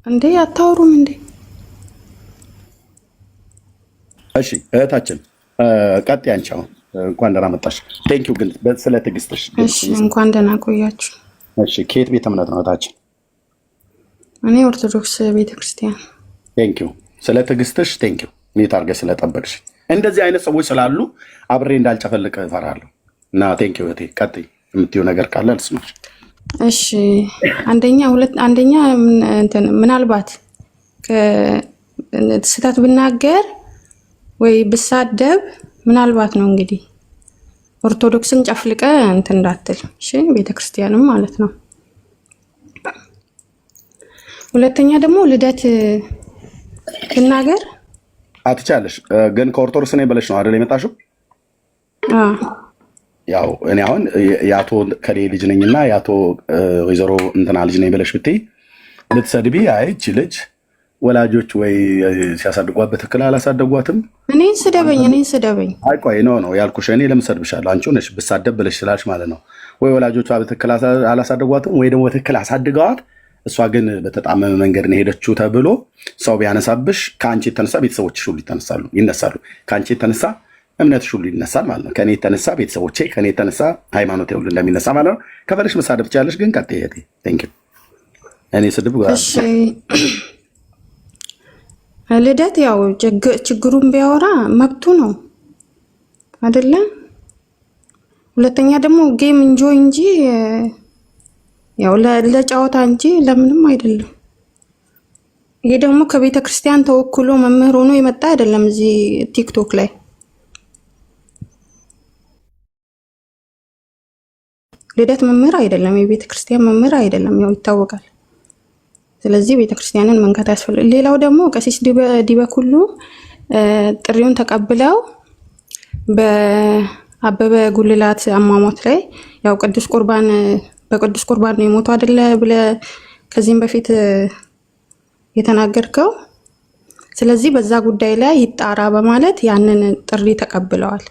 እንዴ አታወሩም እንዴ? እሺ እህታችን ቀጥ ያንቻው እንኳን ደህና መጣሽ። ቴንኪው ግን ስለ ትዕግስትሽ። እሺ እንኳን ደህና ቆያችሁ። እሺ ከየት ቤተ እምነት ነው እህታችን? እኔ ኦርቶዶክስ ቤተክርስቲያን። ቴንኪው ስለ ትዕግስትሽ። ቴንኪው ኔት አድርገሽ ስለጠበቅሽ። እንደዚህ አይነት ሰዎች ስላሉ አብሬ እንዳልጨፈልቅ እፈራለሁ እና ቴንኪው እህቴ። ቀጥይ፣ የምትይው ነገር ካለ ልስማሽ። እሺ አንደኛ ምናልባት ስህተት ብናገር ወይ ብሳደብ ምናልባት ነው እንግዲህ ኦርቶዶክስን ጨፍልቀ እንዳትል እሺ፣ ቤተክርስቲያንም ማለት ነው። ሁለተኛ ደግሞ ልደት ብናገር አትቻለሽ፣ ግን ከኦርቶዶክስ ነኝ ብለሽ ነው አይደል የመጣሽው? ያው እኔ አሁን የአቶ ከሌ ልጅ ነኝና የአቶ ወይዘሮ እንትና ልጅ ነኝ ብለሽ ብትይ ልትሰድቢ፣ አይቺ ልጅ ወላጆች ወይ ሲያሳድጓት በትክክል አላሳደጓትም። እኔን ስደበኝ። አይ ቆይ ነው ያልኩሽ። እኔ ለምን ሰድብሻለሁ? አንቺ ነሽ ብሳደብ ብለሽ ስላልሽ ማለት ነው። ወይ ወላጆቿ በትክክል አላሳደጓትም ወይ ደግሞ በትክክል አሳድገዋት፣ እሷ ግን በተጣመመ መንገድ ነው ሄደችው ተብሎ ሰው ቢያነሳብሽ ከአንቺ የተነሳ ቤተሰቦችሽ ሁሉ ይነሳሉ። ከአንቺ የተነሳ እምነትሽ ሁሉ ይነሳል ማለት ነው። ከኔ የተነሳ ቤተሰቦቼ፣ ከኔ የተነሳ ሃይማኖቴ ሁሉ እንደሚነሳ ማለት ነው። ከፈለሽ መሳደብ ትችያለሽ፣ ግን ቀጥይ እህቴ። ቴንኪው። እኔ ስድብ ልደት ያው ችግሩን ቢያወራ መብቱ ነው አይደለ? ሁለተኛ ደግሞ ጌም እንጆይ እንጂ ያው ለጨዋታ እንጂ ለምንም አይደለም። ይሄ ደግሞ ከቤተ ክርስቲያን ተወክሎ መምህር ሆኖ የመጣ አይደለም። እዚህ ቲክቶክ ላይ ልደት መምህር አይደለም፣ የቤተ ክርስቲያን መምህር አይደለም፣ ያው ይታወቃል። ስለዚህ ቤተ ክርስቲያንን መንካት ያስፈልጋል። ሌላው ደግሞ ቀሲስ ዲበኩሉ ጥሪውን ተቀብለው በአበበ ጉልላት አሟሟት ላይ ያው በቅዱስ ቁርባን ነው የሞቱ አይደለ ብለ ከዚህም በፊት የተናገርከው። ስለዚህ በዛ ጉዳይ ላይ ይጣራ በማለት ያንን ጥሪ ተቀብለዋል።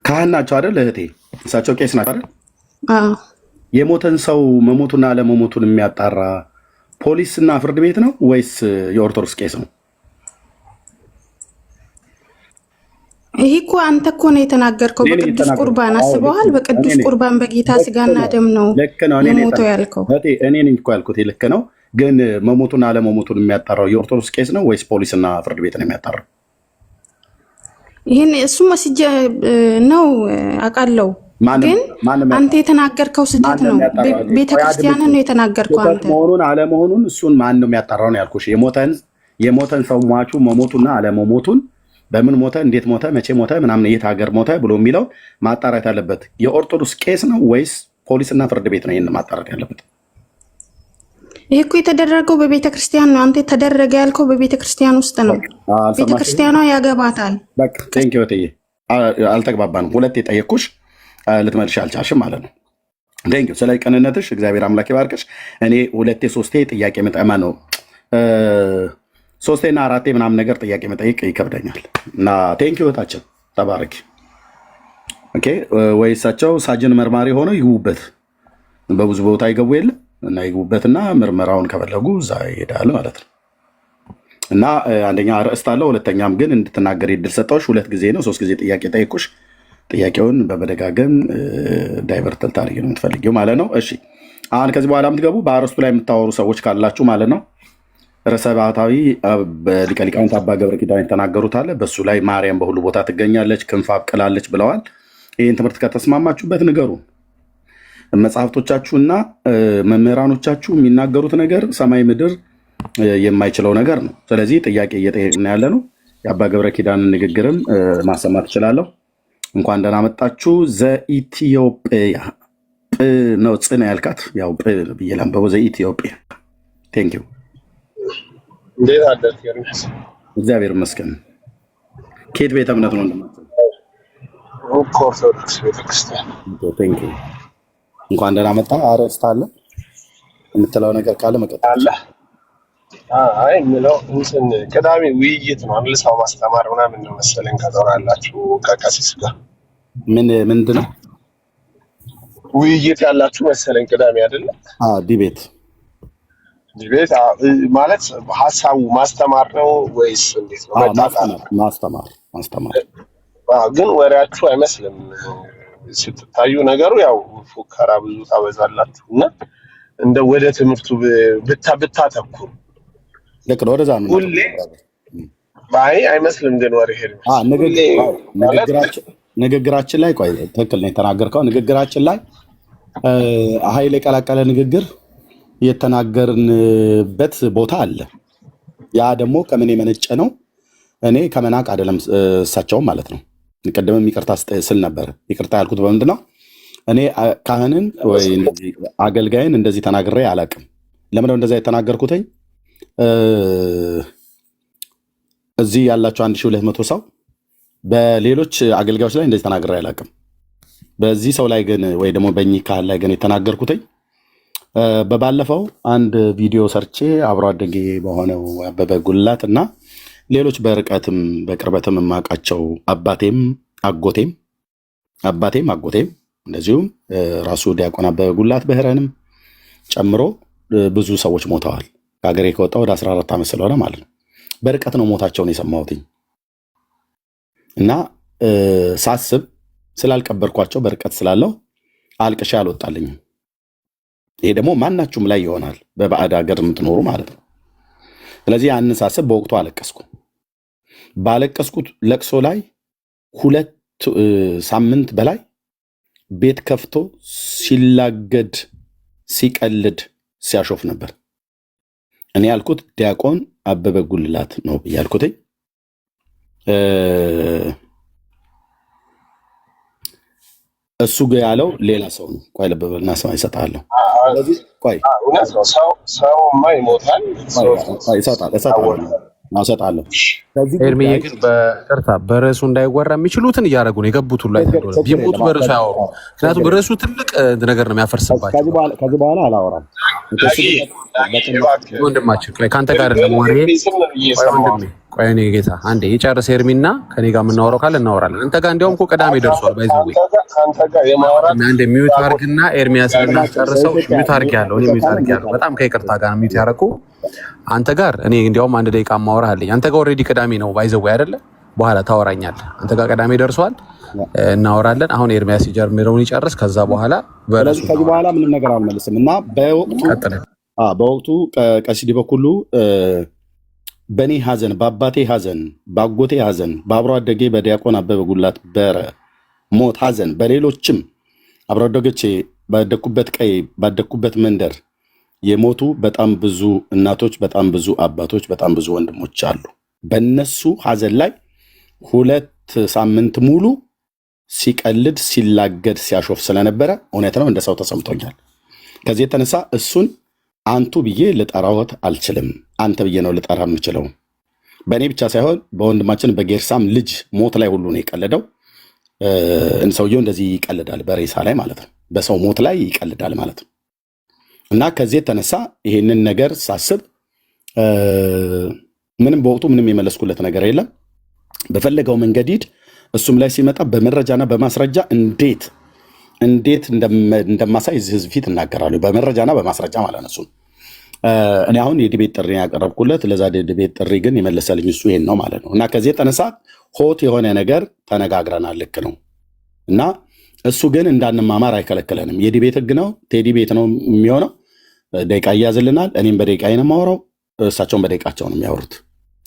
ካህን ናቸው አይደል እህቴ? እሳቸው ቄስ ናቸው አይደል? አዎ። የሞተን ሰው መሞቱና አለመሞቱን የሚያጣራ ፖሊስና ፍርድ ቤት ነው ወይስ የኦርቶዶክስ ቄስ ነው? ይሄ እኮ አንተ እኮ ነው የተናገርከው። በቅዱስ ቁርባን አስበዋል። በቅዱስ ቁርባን በጌታ ስጋና ደም ነው የሞተው ያልከው። እኔ ነኝ እኮ ያልኩት። ልክ ነው። ግን መሞቱን አለመሞቱን የሚያጣራው የኦርቶዶክስ ቄስ ነው ወይስ ፖሊስና ፍርድ ቤት ነው የሚያጣራው? ይሄን እሱ መስጀ ነው አውቃለሁ። ግን አንተ የተናገርከው ስህተት ነው። ቤተክርስቲያንን ነው የተናገርከው አንተ። መሆኑን አለመሆኑን እሱን ማን ነው የሚያጣራው ነው ያልኩሽ። የሞተን ሰው ሟቹ መሞቱና አለመሞቱን በምን ሞተ፣ እንዴት ሞተ፣ መቼ ሞተ፣ ምናምን የት ሀገር ሞተ ብሎ የሚለው ማጣራት ያለበት የኦርቶዶክስ ቄስ ነው ወይስ ፖሊስና ፍርድ ቤት ነው ይሄን ማጣራት ያለበት? ይሄ እኮ የተደረገው በቤተክርስቲያን ነው። አንተ የተደረገ ያልከው በቤተክርስቲያን ውስጥ ነው። ቤተክርስቲያኗ ያገባታል። በቃ ቴንኪው እትዬ፣ አልተግባባንም። ሁለቴ ጠየቅኩሽ ልትመልሽ አልቻልሽም ማለት ነው። ቴንኪው ስለ ቅንነትሽ፣ እግዚአብሔር አምላክ ይባርክሽ። እኔ ሁለቴ ሶስቴ ጥያቄ መጠማ ነው ሶስቴና አራቴ ምናምን ነገር ጥያቄ መጠየቅ ይከብደኛል እና ቴንኪው እህታችን ተባረኪ። ኦኬ ወይ እሳቸው ሳጅን መርማሪ ሆነው ይግቡበት፣ በብዙ ቦታ ይገቡ የለ እና ይግቡበትና ምርመራውን ከፈለጉ እዛ ይሄዳል ማለት ነው። እና አንደኛ ርዕስት አለው፣ ሁለተኛም ግን እንድትናገር ይድል ሰጠሁሽ። 2 ጊዜ ነው 3 ጊዜ ጥያቄ ጠይቁሽ። ጥያቄውን በመደጋገም ዳይቨርት ልታደርጊ ነው የምትፈልጊው ማለት ነው። እሺ አሁን ከዚህ በኋላ የምትገቡ በአርስቱ ላይ የምታወሩ ሰዎች ካላችሁ ማለት ነው ርዕሰ ባህታዊ ሊቀ ሊቃውንት አባ ገብረ ኪዳን የተናገሩት አለ። በሱ ላይ ማርያም በሁሉ ቦታ ትገኛለች፣ ክንፍ አብቅላለች ብለዋል። ይህን ትምህርት ከተስማማችሁበት ንገሩ። መጽሐፍቶቻችሁና መምህራኖቻችሁ የሚናገሩት ነገር ሰማይ ምድር የማይችለው ነገር ነው። ስለዚህ ጥያቄ እየጠየቅን ያለ ነው። የአባ ገብረ ኪዳንን ንግግርም ማሰማት እችላለሁ። እንኳን ደህና መጣችሁ። ዘኢትዮጵያ ነው ጽና ያልካት ያው ብዬ ላንበበው። ዘኢትዮጵያ ቴንክ ዩ። እንዴት አደርክ? እግዚአብሔር ይመስገን። ከየት ቤተ እምነት ነው እንደማለት? ኦርቶዶክስ ቤተክርስቲያን። ቴንክ ዩ። እንኳን ደህና መጣ። አረስታ አለ የምትለው ነገር ካለ መቀጠል አለ። አይ ምለው እንትን ቅዳሜ ውይይት ነው አንድ ሰው ማስተማር ምናምን ነው መሰለኝ ከዞራላችሁ ከቀሲስ ጋር ምንድን ነው ውይይት ያላችሁ መሰለኝ ቅዳሜ አይደለ? ዲቤት ማለት ሀሳቡ ማስተማር ነው ወይስ እንዴት ነው? ማስተማር ግን ወሬያችሁ አይመስልም ስትታዩ። ነገሩ ያው ፉከራ ብዙ ታበዛላችሁ እና እንደ ወደ ትምህርቱ ብታተኩሩ ልክ ነው። ወደዛ ነው ሁሌ ባይ አይመስልም። ግን ወሬ ሄድ ንግግራችን ላይ ቆይ ትክክል ነው የተናገርከው። ንግግራችን ላይ ኃይል የቀላቀለ ንግግር የተናገርንበት ቦታ አለ። ያ ደግሞ ከምን የመነጨ ነው? እኔ ከመናቅ አይደለም እሳቸውም ማለት ነው። ቅድምም ይቅርታ ስል ነበር። ይቅርታ ያልኩት በምንድን ነው? እኔ ካህንን ወይ አገልጋይን እንደዚህ ተናግሬ አላቅም። ለምን እንደዛ የተናገርኩትኝ? እዚህ ያላቸው 1200 ሰው በሌሎች አገልጋዮች ላይ እንደዚህ ተናግሬ አላቅም። በዚህ ሰው ላይ ግን ወይ ደግሞ በእኚህ ካህን ላይ ግን የተናገርኩትኝ በባለፈው አንድ ቪዲዮ ሰርቼ አብሮ አደጌ በሆነው አበበ ጉላት እና ሌሎች በርቀትም በቅርበትም የማውቃቸው አባቴም አጎቴም እንደዚሁም ራሱ ዲያቆን አበበ ጉላት በህረንም ጨምሮ ብዙ ሰዎች ሞተዋል። ከሀገሬ ከወጣ ወደ 14 ዓመት ስለሆነ ማለት ነው። በርቀት ነው ሞታቸውን የሰማሁትኝ እና ሳስብ ስላልቀበርኳቸው በርቀት ስላለው አልቅሻ አልወጣልኝም። ይሄ ደግሞ ማናችሁም ላይ ይሆናል፣ በባዕድ ሀገር የምትኖሩ ማለት ነው። ስለዚህ ያንን ሳስብ በወቅቱ አለቀስኩ። ባለቀስኩት ለቅሶ ላይ 2 ሳምንት በላይ ቤት ከፍቶ ሲላገድ ሲቀልድ ሲያሾፍ ነበር። እኔ ያልኩት ዲያቆን አበበ ጉልላት ነው ያልኩት። እሱ ጋር ያለው ሌላ ሰው ነው። ቆይ ለበበልና ሰው ይሰጣለሁ። ስለዚህ ቆይ ሰውማ ይሞታል። አሰጣለሁ። ከዚህ ኤርሚዬ ግን በቅርታ በርዕሱ እንዳይወራ የሚችሉትን እያደረጉ ነው የገቡት ሁሉ አይተንዶለ ቢሞቱ በርዕሱ አያወሩ። ምክንያቱም በርዕሱ ትልቅ ነገር ነው የሚያፈርስባቸው። ከዚህ በኋላ አላወራም። ወንድማችን ቆይ ከአንተ ጋር አይደለም ወሬ። ቆይ እኔ ጌታ አንዴ የጨርስ ኤርሚና ከኔ ጋር የምናወራው ካለ እናወራለን። አንተ ጋር እንዲያውም እኮ ቅዳሜ ደርሷል። ባይዘው አንዴ ሚዩት አድርግና ኤርሚያስን እናጨርሰው። ሚዩት አድርግ ያለው እኔ ሚዩት አድርግ ያለው በጣም ከይቅርታ ጋር ሚዩት ያደረኩ አንተ ጋር እኔ እንዲያውም 1 ደቂቃ ማወራህ አለኝ። አንተ ጋር ኦልሬዲ ቅዳሜ ነው ባይዘው አይደለ? በኋላ ታወራኛለህ። አንተ ጋር ቅዳሜ ደርሷል፣ እናወራለን። አሁን ኤርሚያስ ይጀምረውን ይጨርስ። ከዛ በኋላ ከዚህ በኋላ ምንም ነገር አልመልስም እና በወቅቱ ቀሲስ ዲበኩሉ በእኔ ሐዘን፣ በአባቴ ሐዘን፣ በአጎቴ ሐዘን፣ በአብሮ አደጌ በዲያቆን አበበ ጉላት በረ ሞት ሐዘን፣ በሌሎችም አብሮ አደጎቼ ባደኩበት ቀይ ባደኩበት መንደር የሞቱ በጣም ብዙ እናቶች፣ በጣም ብዙ አባቶች፣ በጣም ብዙ ወንድሞች አሉ። በነሱ ሐዘን ላይ 2 ሳምንት ሙሉ ሲቀልድ ሲላገድ ሲያሾፍ ስለነበረ እውነት ነው እንደ ሰው ተሰምቶኛል። ከዚህ የተነሳ እሱን አንቱ ብዬ ልጠራዎት አልችልም። አንተ ብዬ ነው ልጠራ የምችለው። በእኔ ብቻ ሳይሆን በወንድማችን በጌርሳም ልጅ ሞት ላይ ሁሉ ነው የቀለደው። ሰውየው እንደዚህ ይቀልዳል፣ በሬሳ ላይ ማለት ነው፣ በሰው ሞት ላይ ይቀልዳል ማለት ነው። እና ከዚህ የተነሳ ይሄንን ነገር ሳስብ ምንም በወቅቱ ምንም የመለስኩለት ነገር የለም። በፈለገው መንገድ ሂድ። እሱም ላይ ሲመጣ በመረጃና በማስረጃ እንዴት እንደማሳይ ህዝብ ፊት እናገራለሁ። በመረጃና በማስረጃ ማለት ነው። እኔ አሁን የዲቤት ጥሪ ያቀረብኩለት ለዛ ዲቤት ጥሪ ግን የመለሰልኝ እሱ ይሄን ነው ማለት ነው። እና ከዚህ የተነሳ ሆት የሆነ ነገር ተነጋግረናል። ልክ ነው። እና እሱ ግን እንዳንማማር አይከለክለንም። የዲቤት ህግ ነው። ቴዲ ቤት ነው የሚሆነው። ደቂቃ ይያዝልናል። እኔም በደቂቃ ነው የማወራው፣ እሳቸውን በደቂቃቸው ነው የሚያወሩት።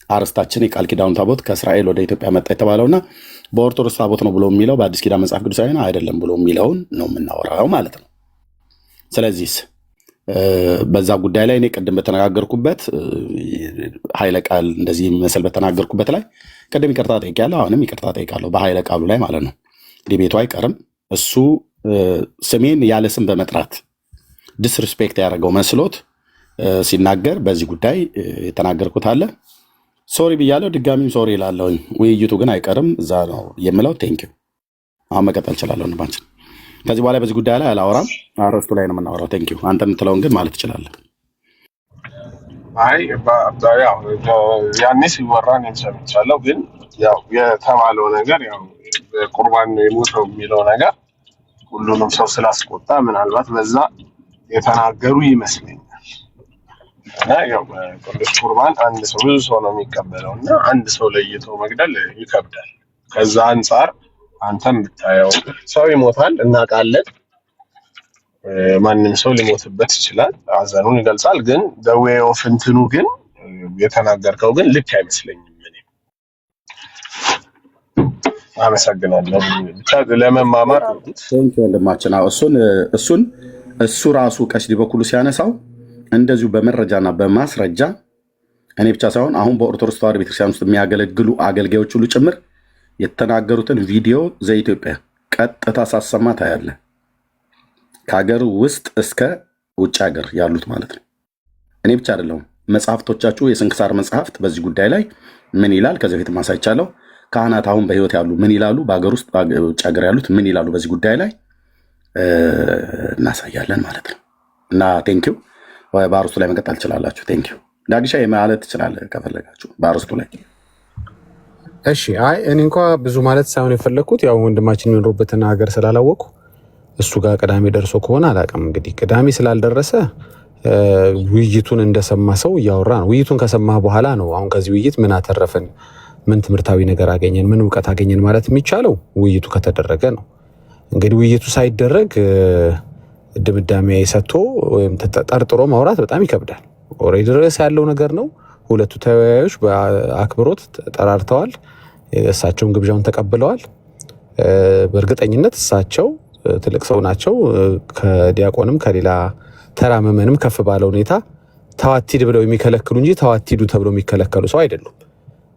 አርስታችን የቃል ኪዳኑ ታቦት ከእስራኤል ወደ ኢትዮጵያ መጣ የተባለውና በኦርቶዶክስ ታቦት ነው ብሎ የሚለው በአዲስ ኪዳን መጽሐፍ ቅዱሳዊ ነው አይደለም ብሎ የሚለውን ነው የምናወራው ማለት ነው። ስለዚህ በዛ ጉዳይ ላይ እኔ ቅድም በተነጋገርኩበት ኃይለ ቃል እንደዚህ መሰል በተናገርኩበት ላይ ቅድም ይቅርታ ጠይቄያለሁ። አሁንም ይቅርታ ጠይቃለሁ በኃይለ ቃሉ ላይ ማለት ነው። ዲቤቱ አይቀርም። እሱ ስሜን ያለ ስም በመጥራት ዲስሪስፔክት ያደረገው መስሎት ሲናገር በዚህ ጉዳይ የተናገርኩት አለ። ሶሪ ብያለሁ። ድጋሚም ሶሪ እላለሁኝ። ውይይቱ ግን አይቀርም። እዛ ነው የምለው። ቴንኪው። አሁን መቀጠል እችላለሁ። ንባችን ከዚህ በኋላ በዚህ ጉዳይ ላይ አላወራም። አረስቱ ላይ ነው የምናወራው። ቴንኪው። አንተ የምትለውን ግን ማለት ትችላለህ። አይ ያኔ ሲወራ እኔም ሰምቻለሁ። ግን ያው የተባለው ነገር ያው ቁርባን ነው የሞተው የሚለው ነገር ሁሉንም ሰው ስላስቆጣ ምናልባት በዛ የተናገሩ ይመስለኛል። እና ያው ቅዱስ ቁርባን አንድ ሰው ብዙ ሰው ነው የሚቀበለው እና አንድ ሰው ለይቶ መግደል ይከብዳል። ከዛ አንጻር አንተም ብታየው ሰው ይሞታል፣ እናውቃለን። ማንም ሰው ሊሞትበት ይችላል፣ ሐዘኑን ይገልጻል። ግን በዌይ ኦፍ እንትኑ ግን የተናገርከው ግን ልክ አይመስለኝም። እኔ አመሰግናለሁ። ብቻ ለመማማር ወንድማችን እሱ ራሱ ቀሲስ ዲበኩሉ ሲያነሳው እንደዚሁ በመረጃና በማስረጃ እኔ ብቻ ሳይሆን አሁን በኦርቶዶክስ ተዋሕዶ ቤተክርስቲያን ውስጥ የሚያገለግሉ አገልጋዮች ሁሉ ጭምር የተናገሩትን ቪዲዮ ዘኢትዮጵያ ቀጥታ ሳሰማ ታያለህ። ከሀገር ውስጥ እስከ ውጭ ሀገር ያሉት ማለት ነው። እኔ ብቻ አይደለሁም። መጽሐፍቶቻችሁ የስንክሳር መጽሐፍት በዚህ ጉዳይ ላይ ምን ይላል? ከዚህ በፊት ማሳይቻለሁ። ካህናት አሁን በህይወት ያሉ ምን ይላሉ? በሀገር ውስጥ በውጭ ሀገር ያሉት ምን ይላሉ? በዚህ ጉዳይ ላይ እናሳያለን ማለት ነው። እና ቴንኪው። በአርስቱ ላይ መቀጠል ትችላላችሁ። ቴንኪው። ዳግሻ ማለት ትችላለህ ከፈለጋችሁ በአርስቱ ላይ። እሺ። አይ እኔ እንኳ ብዙ ማለት ሳይሆን የፈለግኩት ያው ወንድማችን የሚኖርበትን ሀገር ስላላወቅኩ እሱ ጋር ቅዳሜ ደርሶ ከሆነ አላውቅም። እንግዲህ ቅዳሜ ስላልደረሰ ውይይቱን እንደሰማ ሰው እያወራ ነው። ውይይቱን ከሰማህ በኋላ ነው አሁን ከዚህ ውይይት ምን አተረፍን፣ ምን ትምህርታዊ ነገር አገኘን፣ ምን እውቀት አገኘን ማለት የሚቻለው ውይይቱ ከተደረገ ነው። እንግዲህ ውይይቱ ሳይደረግ ድምዳሜ ሰጥቶ ወይም ጠርጥሮ ማውራት በጣም ይከብዳል። ኦልሬዲ ርዕስ ያለው ነገር ነው። ሁለቱ ተወያዮች በአክብሮት ተጠራርተዋል። እሳቸውም ግብዣውን ተቀብለዋል። በእርግጠኝነት እሳቸው ትልቅ ሰው ናቸው። ከዲያቆንም ከሌላ ተራ ምዕመንም ከፍ ባለ ሁኔታ ተዋቲድ ብለው የሚከለክሉ እንጂ ተዋቲዱ ተብለው የሚከለከሉ ሰው አይደሉም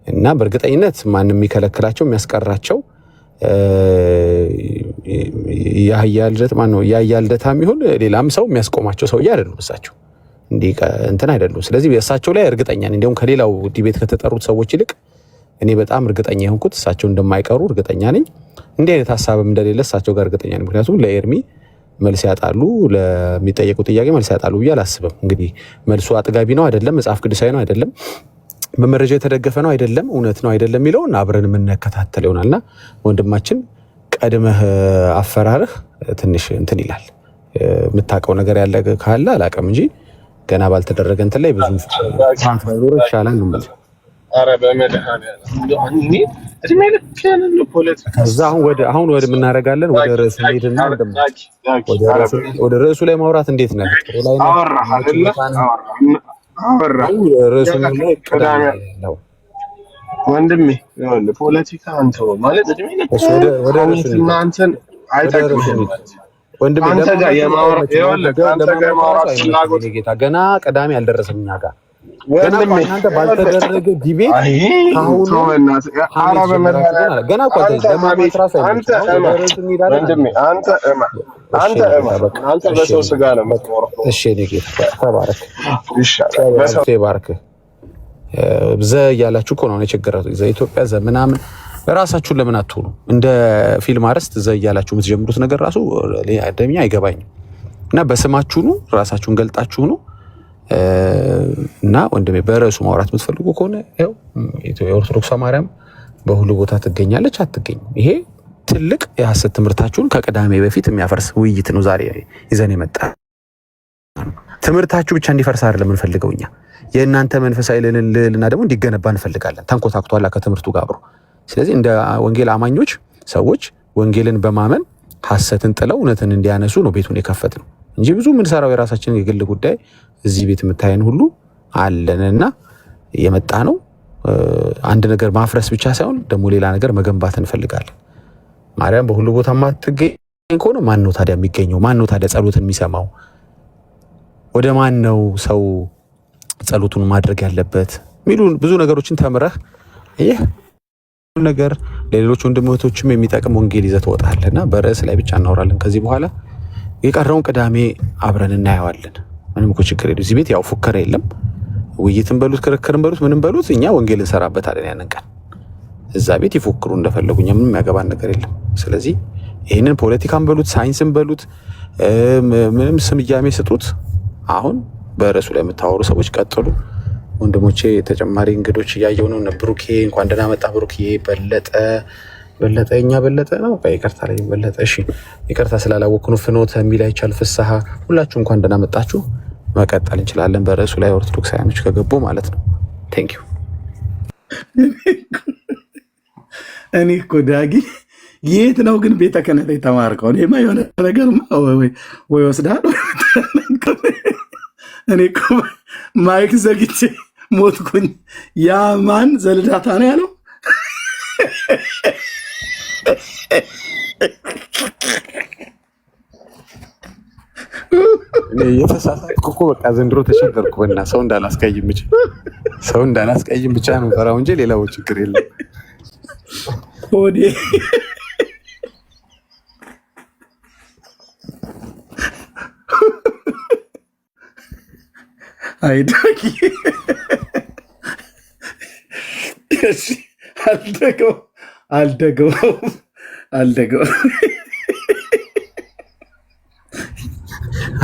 እና በእርግጠኝነት ማንም የሚከለክላቸው የሚያስቀራቸው ያህያ ልደታ የሚሆን ሌላም ሰው የሚያስቆማቸው ሰውዬ አይደሉም እሳቸው። እንትን አይደሉም። ስለዚህ እሳቸው ላይ እርግጠኛ ነኝ። እንዲሁም ከሌላው ዲቤት ከተጠሩት ሰዎች ይልቅ እኔ በጣም እርግጠኛ የሆንኩት እሳቸው እንደማይቀሩ እርግጠኛ ነኝ። እንዲህ አይነት ሀሳብም እንደሌለ እሳቸው ጋር እርግጠኛ ነኝ። ምክንያቱም ለኤርሚ መልስ ያጣሉ፣ ለሚጠየቁ ጥያቄ መልስ ያጣሉ ብዬ አላስብም። እንግዲህ መልሱ አጥጋቢ ነው አይደለም፣ መጽሐፍ ቅዱሳዊ ነው አይደለም፣ በመረጃ የተደገፈ ነው አይደለም፣ እውነት ነው አይደለም የሚለውን አብረን የምንከታተል ይሆናልና ወንድማችን ቀድመህ አፈራርህ ትንሽ እንትን ይላል። የምታውቀው ነገር ያለ ካለ አላውቅም እንጂ ገና ባልተደረገ እንትን ላይ ብዙ ባይኖር ይሻላል ነው ማለት። ኧረ በመድኃኒዓለም እድሜ ልክ ያንን ፖለቲካ ከዛ አሁን ወደ ምናደርጋለን ወደ ርዕሱ ሄድና ወደ ርዕሱ ላይ ማውራት እንዴት ነው? አወራህ አይደለ? አወራህ ርዕሱ ላይ ቅዳሜ ነው ወንድሜ። ይኸውልህ ፖለቲካ አንተ ማለት እድሜ ልክ ወደ እናንተን አይጠቅምም። ወንድሜ አንተ ጋር የማውራት ፍላጎት ገና ቅዳሜ አልደረሰም እኛ ጋር ወንድሜ አንተ ባልተደረገ ዲቤት አሁን ገና አንተ በሰው ስጋ ነው የምትኖረው። እሺ ጌታ ተባረክ። ባርክ ዘ እያላችሁ እኮ ነው የቸገራችሁ። ዘ ኢትዮጵያ ዘ ምናምን ራሳችሁን ለምን አትሆኑ? እንደ ፊልም አርዕስት ዘ እያላችሁ የምትጀምሩት ነገር ራሱ ለኛ አይገባኝም። እና በስማችሁ ነው ራሳችሁን ገልጣችሁ ነው። እና ወንድሜ በርዕሱ ማውራት የምትፈልጉ ከሆነ ያው የኦርቶዶክስ ማርያም በሁሉ ቦታ ትገኛለች አትገኝም። ይሄ ትልቅ የሐሰት ትምህርታችሁን ከቅዳሜ በፊት የሚያፈርስ ውይይት ነው ዛሬ ይዘን የመጣ። ትምህርታችሁ ብቻ እንዲፈርስ አይደለም የምንፈልገው እኛ የእናንተ መንፈሳዊ ልዕልና ደግሞ እንዲገነባ እንፈልጋለን። ተንኮታክቷላ ከትምህርቱ ጋር አብሮ። ስለዚህ እንደ ወንጌል አማኞች ሰዎች ወንጌልን በማመን ሐሰትን ጥለው እውነትን እንዲያነሱ ነው ቤቱን የከፈት ነው እንጂ ብዙ የምንሰራው የራሳችንን የግል ጉዳይ እዚህ ቤት የምታየን ሁሉ አለንና የመጣ ነው። አንድ ነገር ማፍረስ ብቻ ሳይሆን ደግሞ ሌላ ነገር መገንባት እንፈልጋለን። ማርያም በሁሉ ቦታ ማትገኝ ከሆነ ማን ነው ታዲያ የሚገኘው? ማን ነው ታዲያ ጸሎትን የሚሰማው? ወደ ማን ነው ሰው ጸሎቱን ማድረግ ያለበት? ሚሉ ብዙ ነገሮችን ተምረህ ይህ ነገር ለሌሎች ወንድሞቶችም የሚጠቅም ወንጌል ይዘህ ትወጣለህና በርዕስ ላይ ብቻ እናወራለን ከዚህ በኋላ። የቀረውን ቅዳሜ አብረን እናየዋለን። ምንም እኮ ችግር የለም። እዚህ ቤት ያው ፉከራ የለም። ውይይትን በሉት ክርክርን በሉት ምንም በሉት እኛ ወንጌል እንሰራበታለን። ያንን ቀን እዛ ቤት ይፎክሩ እንደፈለጉ፣ እኛ ምንም ያገባን ነገር የለም። ስለዚህ ይህንን ፖለቲካን በሉት ሳይንስን በሉት ምንም ስያሜ ስጡት። አሁን በርዕሱ ላይ የምታወሩ ሰዎች ቀጥሉ። ወንድሞቼ ተጨማሪ እንግዶች እያየው ነው። ብሩኬ እንኳን ደህና መጣ። ብሩኬ በለጠ እኛ በለጠ ነው ይቅርታ ላይ በለጠ። እሺ ይቅርታ ስላላወቅኩ ነው። ፍኖተ የሚል አይቻል ፍስሐ፣ ሁላችሁ እንኳን ደህና መጣችሁ። መቀጠል እንችላለን በርዕሱ ላይ ኦርቶዶክሳውያኖች ከገቡ ማለት ነው። ቴንክ ዩ። እኔ እኮ ዳጊ የት ነው ግን ቤተ ክህነት የተማርከው? እኔማ የሆነ ነገር ወይ ወስዳል። እኔ እኮ ማይክ ዘግቼ ሞትኩኝ። ያ ማን ዘልዳታ ነው ያለው? የተሳሳትኩ እኮ በቃ ዘንድሮ ተቸገርኩ። በና ሰው እንዳላስቀይም ብቻ ነው ፈራው እንጂ ሌላው ችግር የለም። ሆዴ አይዳቂ እሺ፣ አልደገው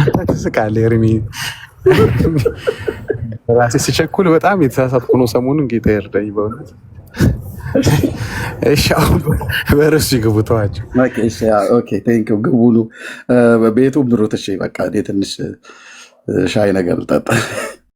አንተ ትስቃለህ ኤርሚ። ራሴ ሲቸኩል በጣም የተሳሳትኩ ነው ሰሞኑን። ጌታ ይርዳኝ በእውነት። እሺ አሁን በርዕሱ ይግቡ ተዋቸው። ኦኬ ቴንክ ዩ። ግቡ ቤቱ ብሩት። እሺ በቃ እኔ ትንሽ ሻይ ነገር ልጠጣ።